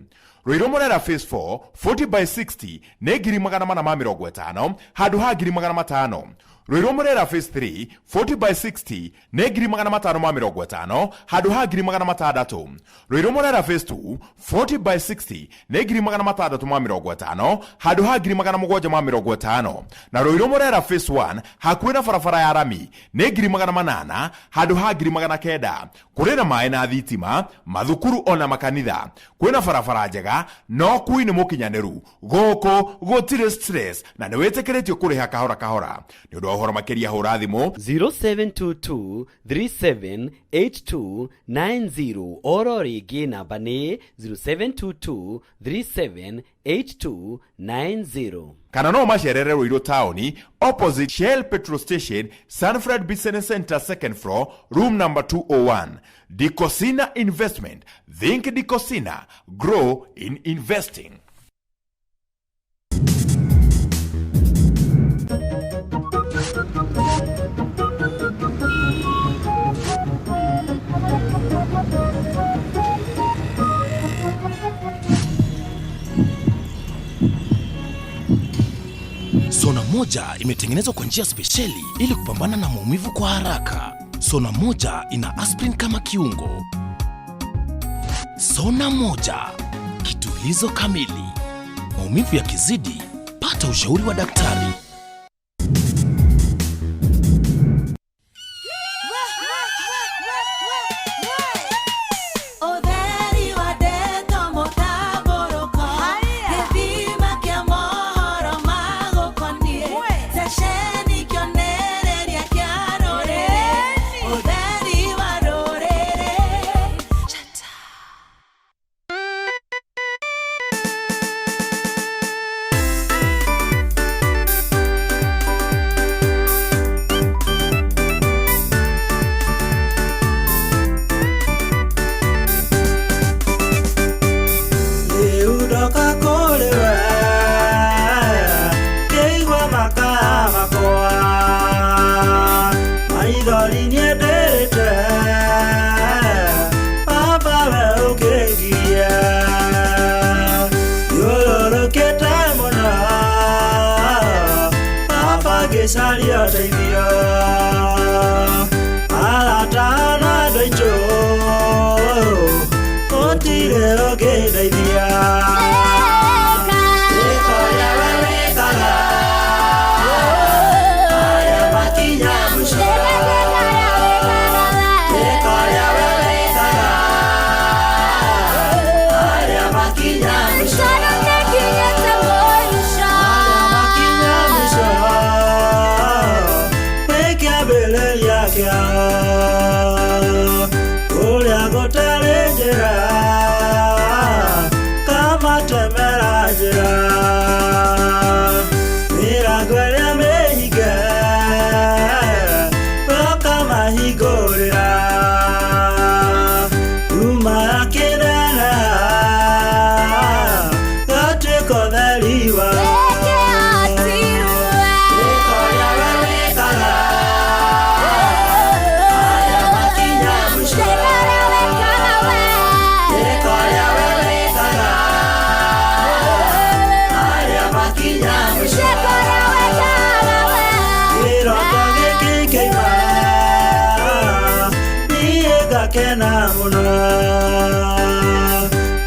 Ruiru Murera phase 4 40 by 60 ne 450 handu ha 500 Ruiru Murera phase 3 40 by 60 ne ngiri magana matano ma mirongo ĩtano handu ha ngiri magana matandatũ. Ruiru Murera phase 2 40 by 60 ne ngiri magana matandatũ ma mirongo ĩtano handu ha ngiri magana mũgwanja ma mirongo ĩtano. Na Ruiru Murera phase 1 hakuhĩ na barabara ya rami ne ngiri magana manana handu ha ngiri magana kenda. Kũrĩ na maĩ na thitima, mathukuru ona makanitha. Kwĩna barabara njega no kui nĩ mũkinyanĩru. Gũkũ gũtirĩ stress na nĩ wĩtĩkĩrĩtio kũrĩha kahora kahora. Nĩ ũndũ wa ũhoro makĩria hũra thimũ 0722 378290 oro rĩngĩ namba nĩ 0722 378290. kana no macerere Ruiru taoni opposite Shell petrol station, Sanfred Business Center, second floor, room number 201. Dikosina Investment. Think Dikosina. Grow in investing. Sona moja imetengenezwa kwa njia spesheli ili kupambana na maumivu kwa haraka. Sona moja ina aspirin kama kiungo. Sona moja, kitulizo kamili. Maumivu yakizidi, pata ushauri wa daktari.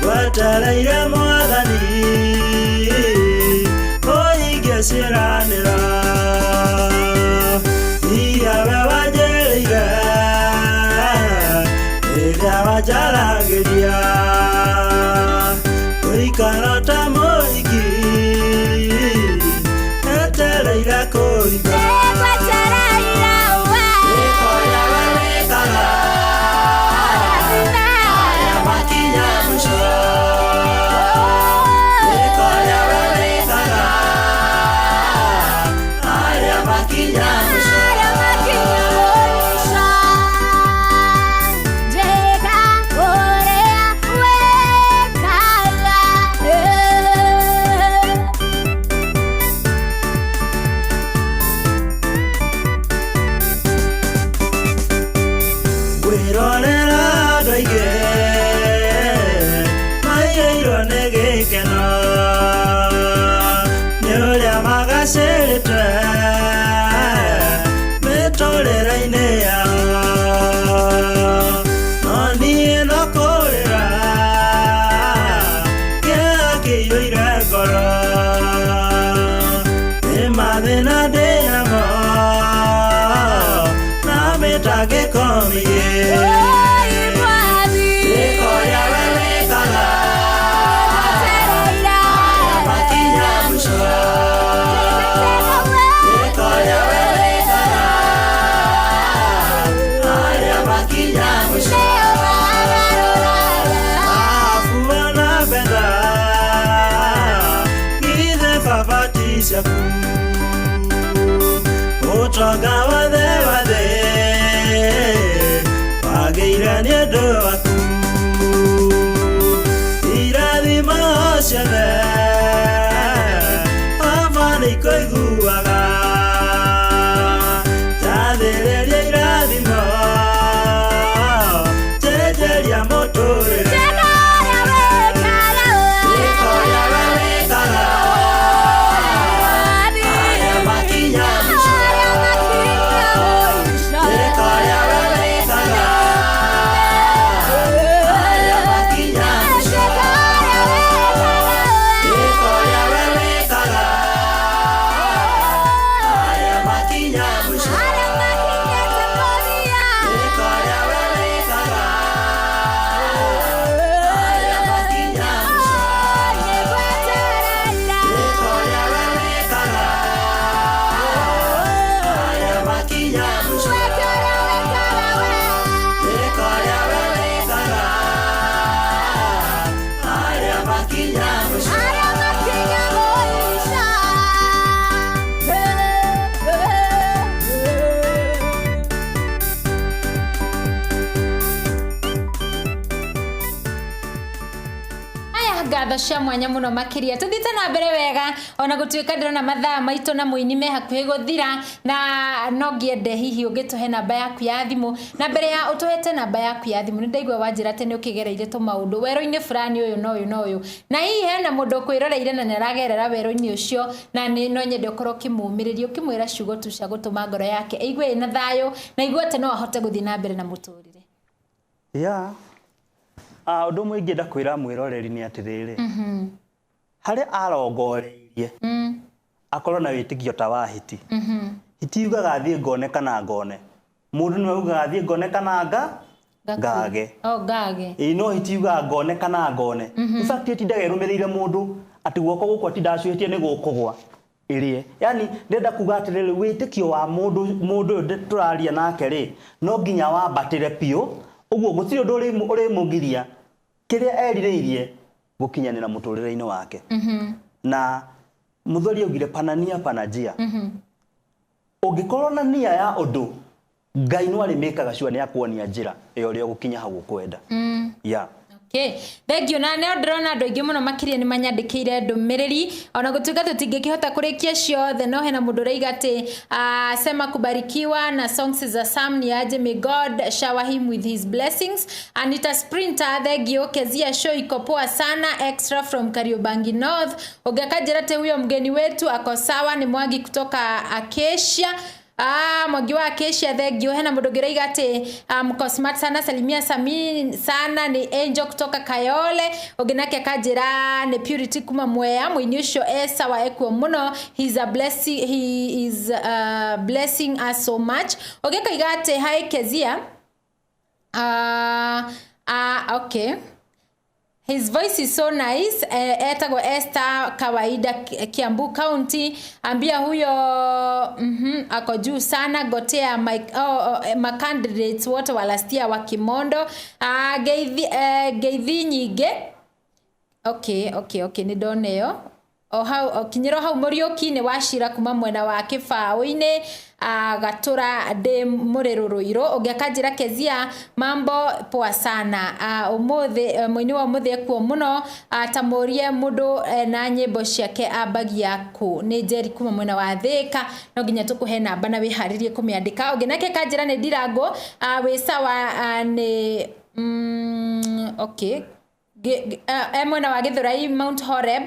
Wataraire mwathani ciaku ũtonga wothe wa thĩ wagĩire nĩ ũndũ waku irathimo ciothe ava nĩikũiguaga jathĩrĩria irathimo njenjeria mũtũrĩre cia mwanya muno makiria tuthite na mbere wega ona gutuika ndirona mathaa maito na muini me hakuhi guthira na no ngiende hihi ungituhe namba yaku ya thimu na mbere ya utuhete namba yaku ya thimu nindaigwa wanjira te ni ukigereire tu maundu wero-ini fulani uyu no uyu na hihi hena mundu kwirareire na naragerera wero-ini ucio na ni no nyende ukorwo kimumiririo kimwira ciugo tu cia gutuma ngoro yake igwe ina thayo na igwe te no ahote guthi na mbere na muturire undu mwingi ndakwira mwiroreri ni atiriri hari arongoreirie akorwo na witikio ta wa hiti hiti ugaga thie ngone kana ngone mundu ni ugaga thie ngone kana ngage no hiti ugaga ngone kana ngone in fact hiti ndagerumirire mundu ati guoko guko ati ndacuitie ni gukugwa irie yani ndenda kuga atiriri witikio wa mundu turaria nake ri no nginya wambatire pio uguo gutiri undu uri mugiria kiria erireirie gukinyanira muturire-ini wake na muthori augire panania panajia ungikorwo na nia ya undu ngai no ari mekaga cua ni akuonia njira iyo rio gukinya hau kwenda Thank you na ne ndrona andu aingi muno makiria ni manyandikire ndumiriri ona gutuika tutingikihota kurikia ciothe no hena mundu reiga ati sema kubarikiwa na songs za Sam ni aje may God shower him with his blessings. Anita Sprinter thank you Kezia show iko poa sana extra from Kariobangi North ugakajira te huyo mgeni wetu ako sawa ni Mwagi kutoka Acacia Mwagi wa Acacia thank you hena mundu gireiga ati mko smart sana salimia Sami sana ni Angel kutoka Kayole oginake akajira ni Purity kuma Mwea mwini ucio sawa ekwo muno he is blessing us so much ogekaiga ati hi Kezia okay his voice is so nice etago Esther kawaida Kiambu County ambia huyo ako juu sana gotea my candidates wote walastia wa Kimondo geithi nyige okay ni doneo kinyiro hau Muriuki ni washira kuma mwena wa Kibao-ini gatura de Muriruruiro ogekajira Kezia mambo poa sana umuthi mwini wa umuthi ekwo muno tamurie mundu na nyimbo ciake ambagia ku ni Njeri kuma mwena wa Thika no nginya tukuhe namba na wiharirie kumiandika oginake kajira ni Ndirango wi sawa ni okay mwena wa Githurai Mount Horeb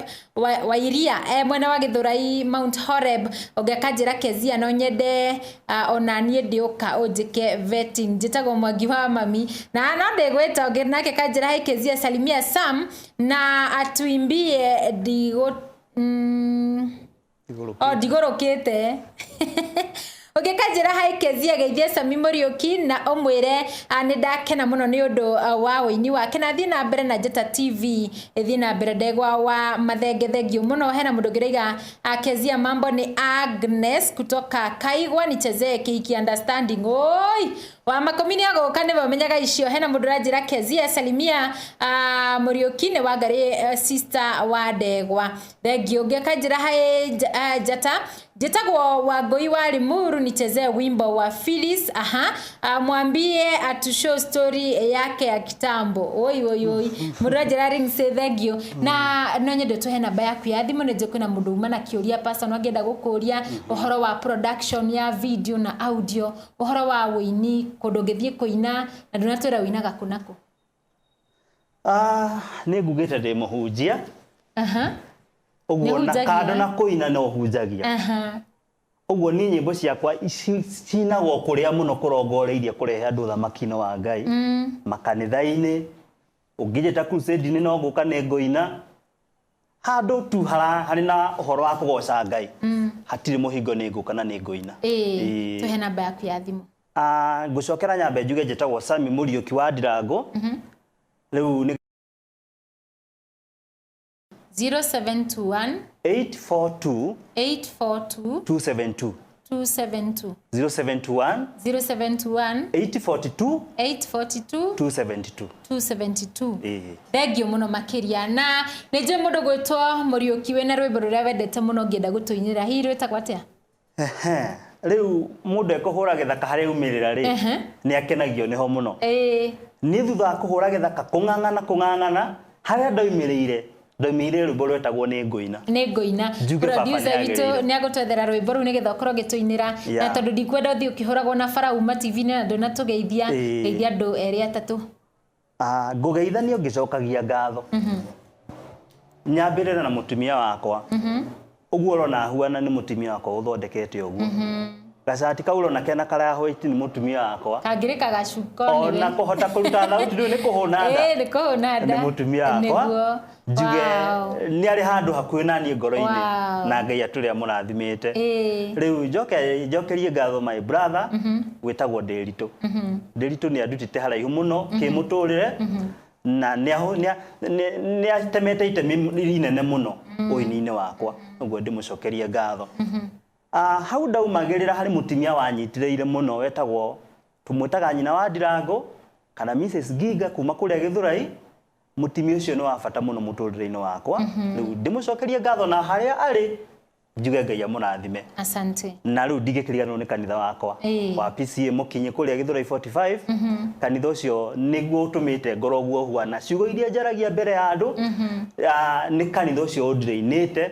Wairia mwena wa Githurai Mount Horeb ogekajira Kezia no nyende ona nie ndioka unjike vetting njitagwo Mwagi wa Mami na no ndigwita oginake kajira hi Kezia salimia Sam na atuimbie digorokete ogekajira hi Kezia geithia Sami Muriuki na omwire ni ndakena muno ni undu wa uini wake na thina mbere na Njata TV thina mbere ndegwa wa mathengethegio muno hena mundu gireiga Kezia mambo ni Agnes kutoka Kaigwa nichezee kiki understanding oi wa makomini agoka ne bamenyaga icio hena mundu ranjira Kezia Salimia Muriokine wa Ngari sister wa Ndegwa thengio ngekanjira hai Jata Jetagwo Wangui wa Limuru nichezee wimbo wa Phyllis mwambie atushow story yake ya kitambo oi murajira ring say thengio na no nyende tuhe namba yaku ya thimu neje kwina mundu uma na kiuria person wangenda gukuria uhoro wa production ya video na audio uhoro wa wini kundu ngithie kuina na ndunatwira winaga kunako ni ngugite ndi muhunjia Oguo na kado na kuina no hunjagia. Oguo ni nyimbo ciakwa cinagwo kuria muno kurongoreirie kurehe andu thamakino wa Ngai. Makanitha-ini ungijeta crusade ni no nguka ne ngoina. Handu tu hari na uhoro wa kugoca Ngai. Hatiri muhingo ni nguka na ni ngoina. Tuhe namba yaku ya thimu. Ngucokera nyambe njuge jetagwo Sami Muriuki wa Ndirango. Riu ni 0721 842 272 272 0721 842 272 thengio muno makiria na nije mundu gwitwo Muriuki we na rwimbo ruria wendete muno ngienda gutuinira hi rwetagwo atia riu mundu ekuhura githaka hari umirira ri ni akenagio niho muno ni thutha kuhura githaka kungangana haria ndoimiriire ndoimire rwimbo rwetagwo ni ngoina producer witu ni agutwethera rwimbo ru nigetha ukorwo gituinira na tondu ndikwenda uthi ukihuragwo na Farauma TV na ndona tugeithia geithia andu eri atatu ngugeithania ngicokagia ngatho nyambirira na mutumia wakwa uguo rona huana ni mutumia wakwa uthondekete uguo gacati kaulo na kena kara hoiti ni mutumia wakwa kangirika gacuko ni ona kuhota kuruta thauti ndu ni kuhuna nda ni kuhuna nda ni mutumia wakwa njuge ni ari handu hakuhi na ni ngoro-ini na Ngai aturia murathimite riu njokerie ngatho my brother witagwo Nderitu ni andutite haraihu muno kimuturire na ni atemete itemi rinene muno uini-ini wakwa uguo ndimucokerie ngatho hau ndaumagirira hari mutumia wanyitireire muno wetagwo tumwitaga nyina wa Ndirango kana Mrs Giga kuma kuria Githurai mutumia ucio ni wa bata muno muturire-ini wakwa riu ndimucokerie ngatho na haria ari njuge Ngai amurathime asante na riu ndigikiriganwo ni kanitha wakwa wa PCA mukinye kuria Githurai 45 kanitha ucio niguo utumite ngoro guo huana ciugo iria njaragia mbere ya andu ni kanitha ucio undireinite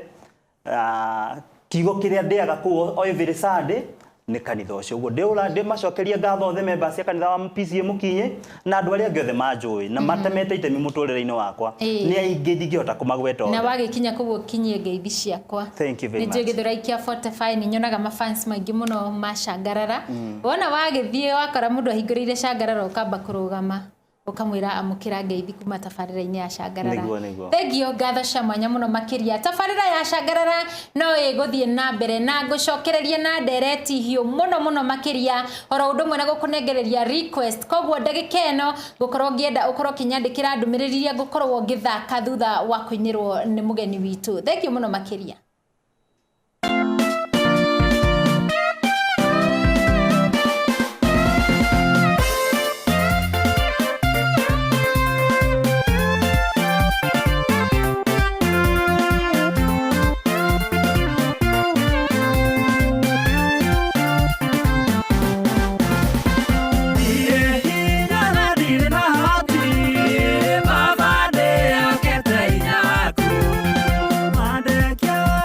kigo kiria ndiaga ku every Sunday ni kanitha ucio uguo ndiura ndimacokeria ngatho the members ya kanitha wa PCA mukinye na andu aria ngothe manjui na matemete itemi muturire-ini wakwa ni aingi ndingihota kumagweta na wagikinya kuguo kinyie ngeithi ciakwa thank you very much ni Githurai kia 45 ni nyonaga mafans maingi muno mashangarara wona wagithie wakora mundu ahingurire shangarara ukamba kurugama ukamwira amukira ngeithi kuma tabarira-ini ya shangarara thengio ngatho cia mwanya muno makiria tabarira ya shangarara no iguthie na mbere na ngucokereria na ndereti hiu muno makiria oro undu mwe na gukunengereria request koguo ndagika eno gukorwo ngienda ukorwo kinyandikira ndumiririria gukorwo ngithaka thutha wa kuinirwo ni mugeni witu thengio muno makiria Baba de akete inaku, mande kya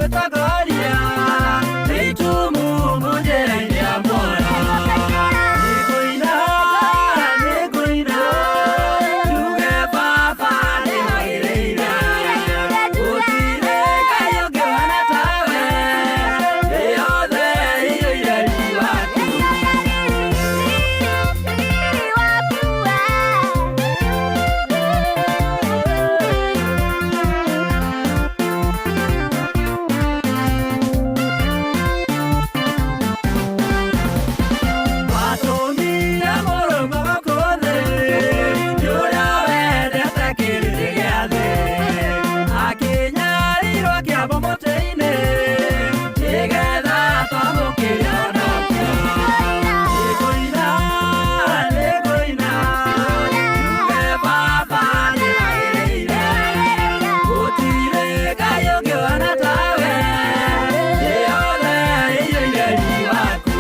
gũtongoria nĩitumu mũnjĩra-inĩ ya muoyo. Nĩngũina, nĩngũina, njuge baba nĩwagĩrĩire. Gũtirĩ Ngai ũngĩ ũhana tawe, thĩ yothe ĩiyũire riri waku. Watumia mũrũmo gũkũ thĩ, nĩ ũrĩa wendete kĩrĩndĩ gĩa thĩ. Akĩnyarirwo kĩambo mũtĩ-inĩ, nĩgetha twamũkĩre onakĩo. Nĩngũina, nĩngũina, njuge baba nĩwagĩrĩire. Gũtirĩ Ngai ũngĩ ũhana tawe, thĩ yothe ĩiyũire riri waku.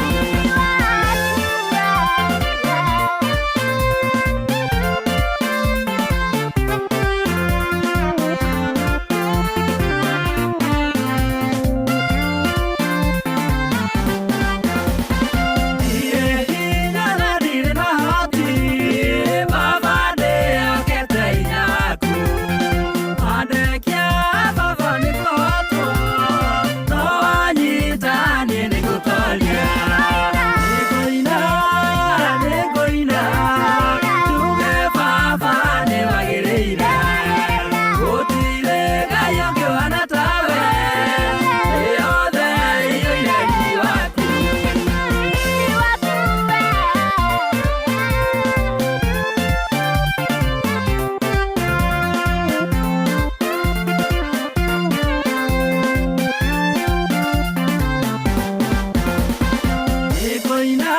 Ndirĩ hinya na ndirĩ na hoti, baba ndĩhokete hinya waku. Andĩkia baba nĩ kũhotwo, no wanyita niĩ nĩngũtooria. Nĩngũina, nĩngũina, njuge baba nĩwagĩrĩire. Gũtirĩ Ngai ũngĩ ũhana tawe, thĩ yothe ĩiyũire riri waku. Nĩngũina,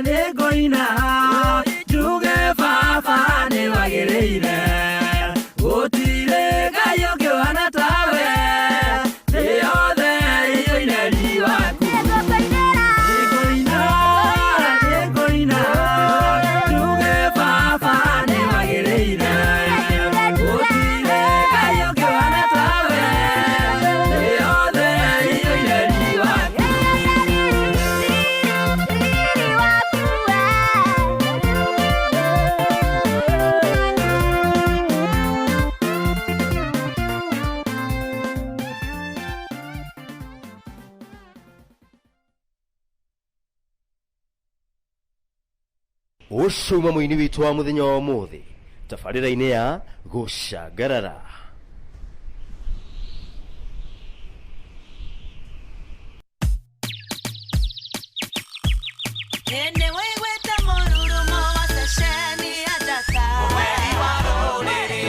nĩngũina, njuge baba nĩwagĩrĩire. Gũtirĩ Ngai ũngĩ ũhana tawe, thĩ yothe ĩiyũire riri waku. Nĩngũina, nĩngũina, njuge baba nĩwagĩrĩire. Gũtirĩ Ngai ũngĩ ũhana tawe, thĩ yothe ĩiyũire riri waku. Ũcuma mũini witũ wa mũthenya wa ũmũthĩ tabarĩra-inĩ ya gũcangarara. Ene wewe tamũrurumo wa ceceni ya Njata. Ũheri wa rũrĩrĩ,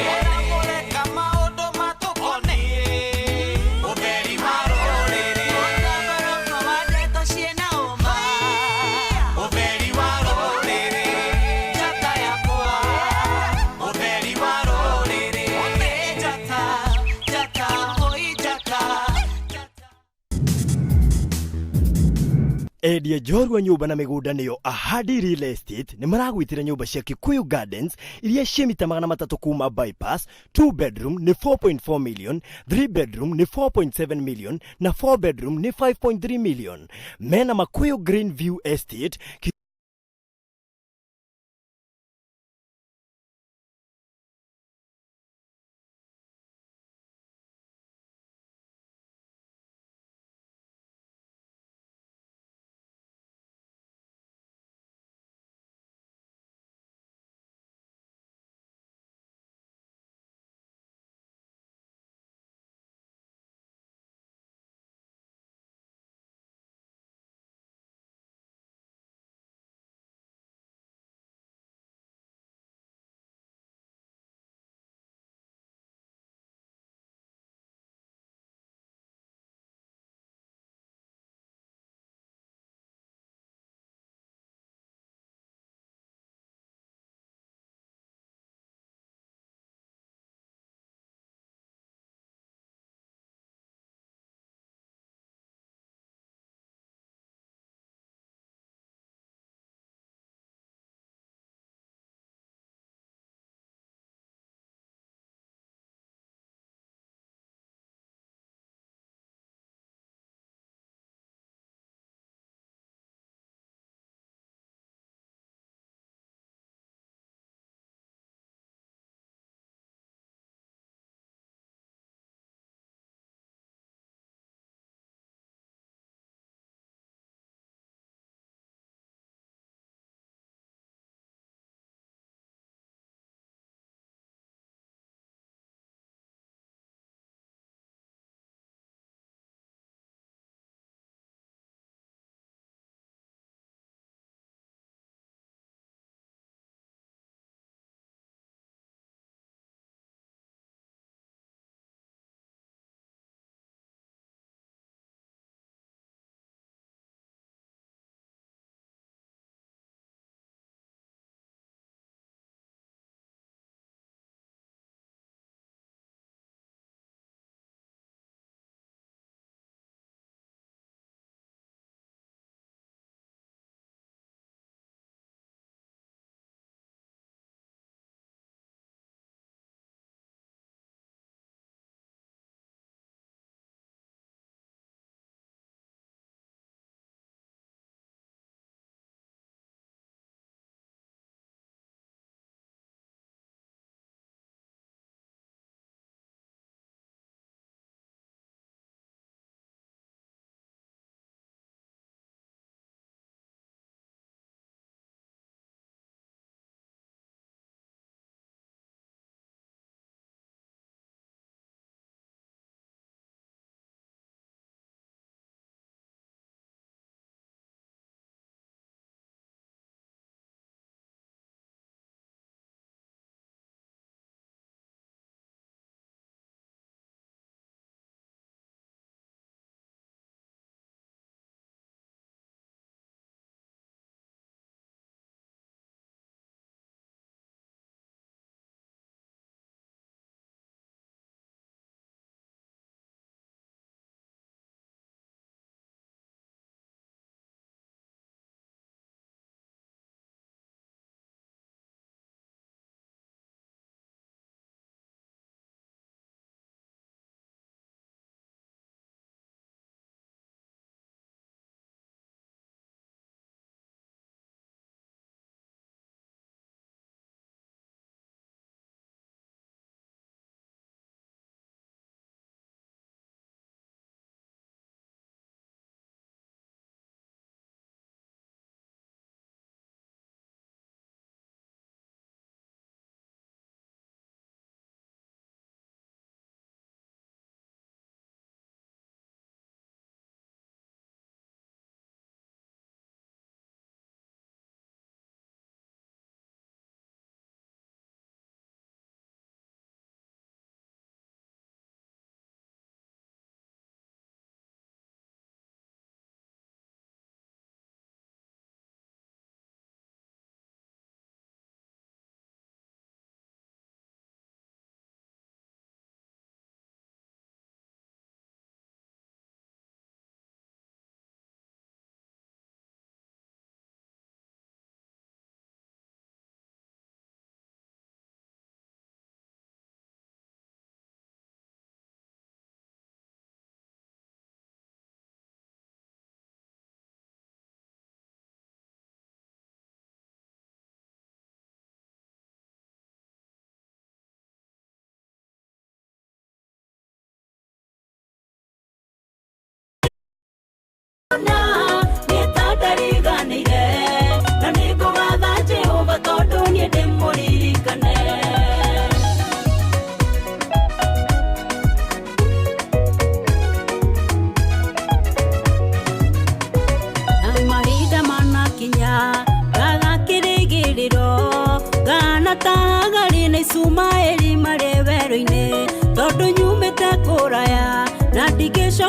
ũreka maũndũ matũkoniĩ. Ũheri wa rũrĩrĩ, ũtabarũko wa ndeto ciĩna ũma. Ũheri wa rũrĩrĩ, Njata yakwa. Ũheri wa rũrĩrĩ, Njata, Njata, oi Njata. Endia njorua nyũmba na mĩgũnda nĩyo Ahadi Real Estate nĩ maragwĩtĩra nyũmba cia Kikuyu Gardens iria cia mita 300 kuma bypass. 2 bedroom nĩ 4.4 million, 3 bedroom nĩ 4.7 million na 4 bedroom nĩ 5.3 million. Mena Makuyu Green View Estate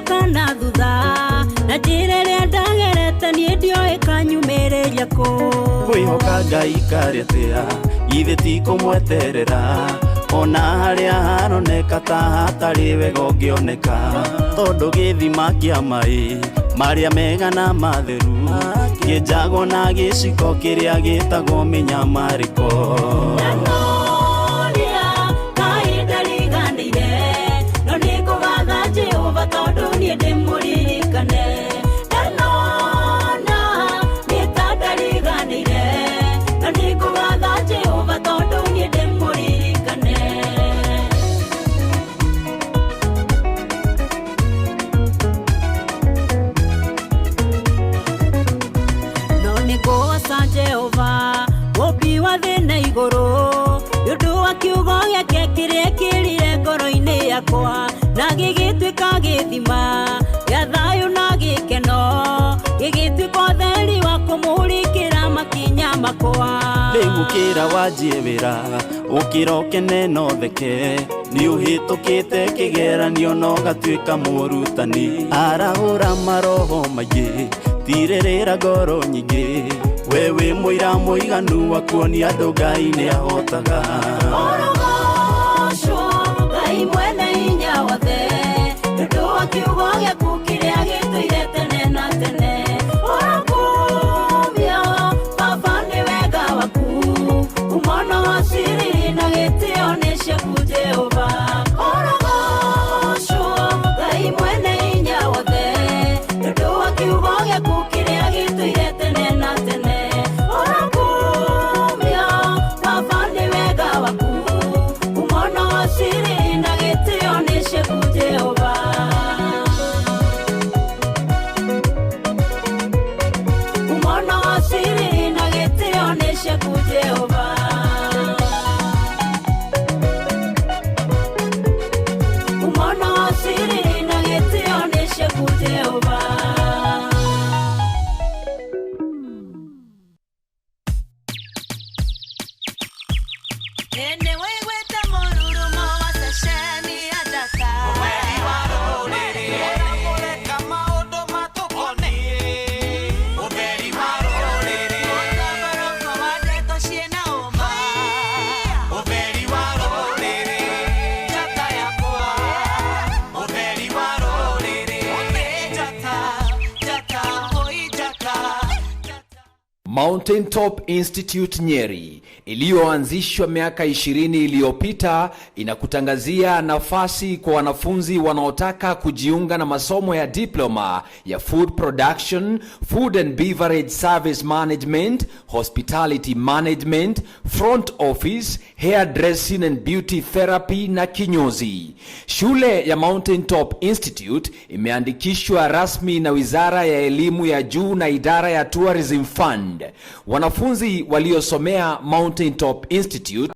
Kana thutha na njĩrĩrĩa ndagerete niĩ ndioĩ kanyumĩrĩria kũ kwĩhoka Ngai karĩtĩa githĩ ti kũmweterera ona harĩa haroneka ta hatarĩ wega ũngĩoneka tondũ gĩthima kĩa maĩ marĩa mega na matheru kĩenjagwo na gĩciko kĩrĩa gĩtagwo mĩnyamarĩko. Na gĩgĩtuĩka gĩthima gĩa thayũ na gĩkeno gĩgĩtuĩka ũtheri wa kũmũrĩkĩra makinya makwa. Rĩu ũkĩra wanjie wĩra ũkĩra ũkene na ũtheke nĩ ũhĩtũkĩte kĩgeranio na ũgatuĩka mũrutani arahũra maroho maingĩ tirĩrĩra ngoro nyingĩ we wĩ mũira mũiganu wa kuonia andũ Ngai nĩ ahotaga. Ngai mwene hinya wothe nĩũndũ wa kiugo gĩaku kĩrĩa gĩtũire tene na tene. Ũrakumia Baba nĩ wega waku umono wa siri na gĩtĩo nĩ ciaku Jehova. Ũrogocwo Ngai mwene hinya wothe nĩũndũ wa kiugo gĩaku kĩrĩa gĩtũire tene na tene. Ũrakumia Baba nĩ wega waku umono wa siri Mountain Top Institute Nyeri iliyoanzishwa miaka 20 iliyopita inakutangazia nafasi kwa wanafunzi wanaotaka kujiunga na masomo ya diploma ya Food Production, Food and Beverage Service Management, Hospitality Management, Front Office, Hairdressing and Beauty Therapy na kinyozi. Shule ya Mountain Top Institute imeandikishwa rasmi na Wizara ya Elimu ya Juu na Idara ya Tourism Fund. Wanafunzi waliosomea Mountain Top Institute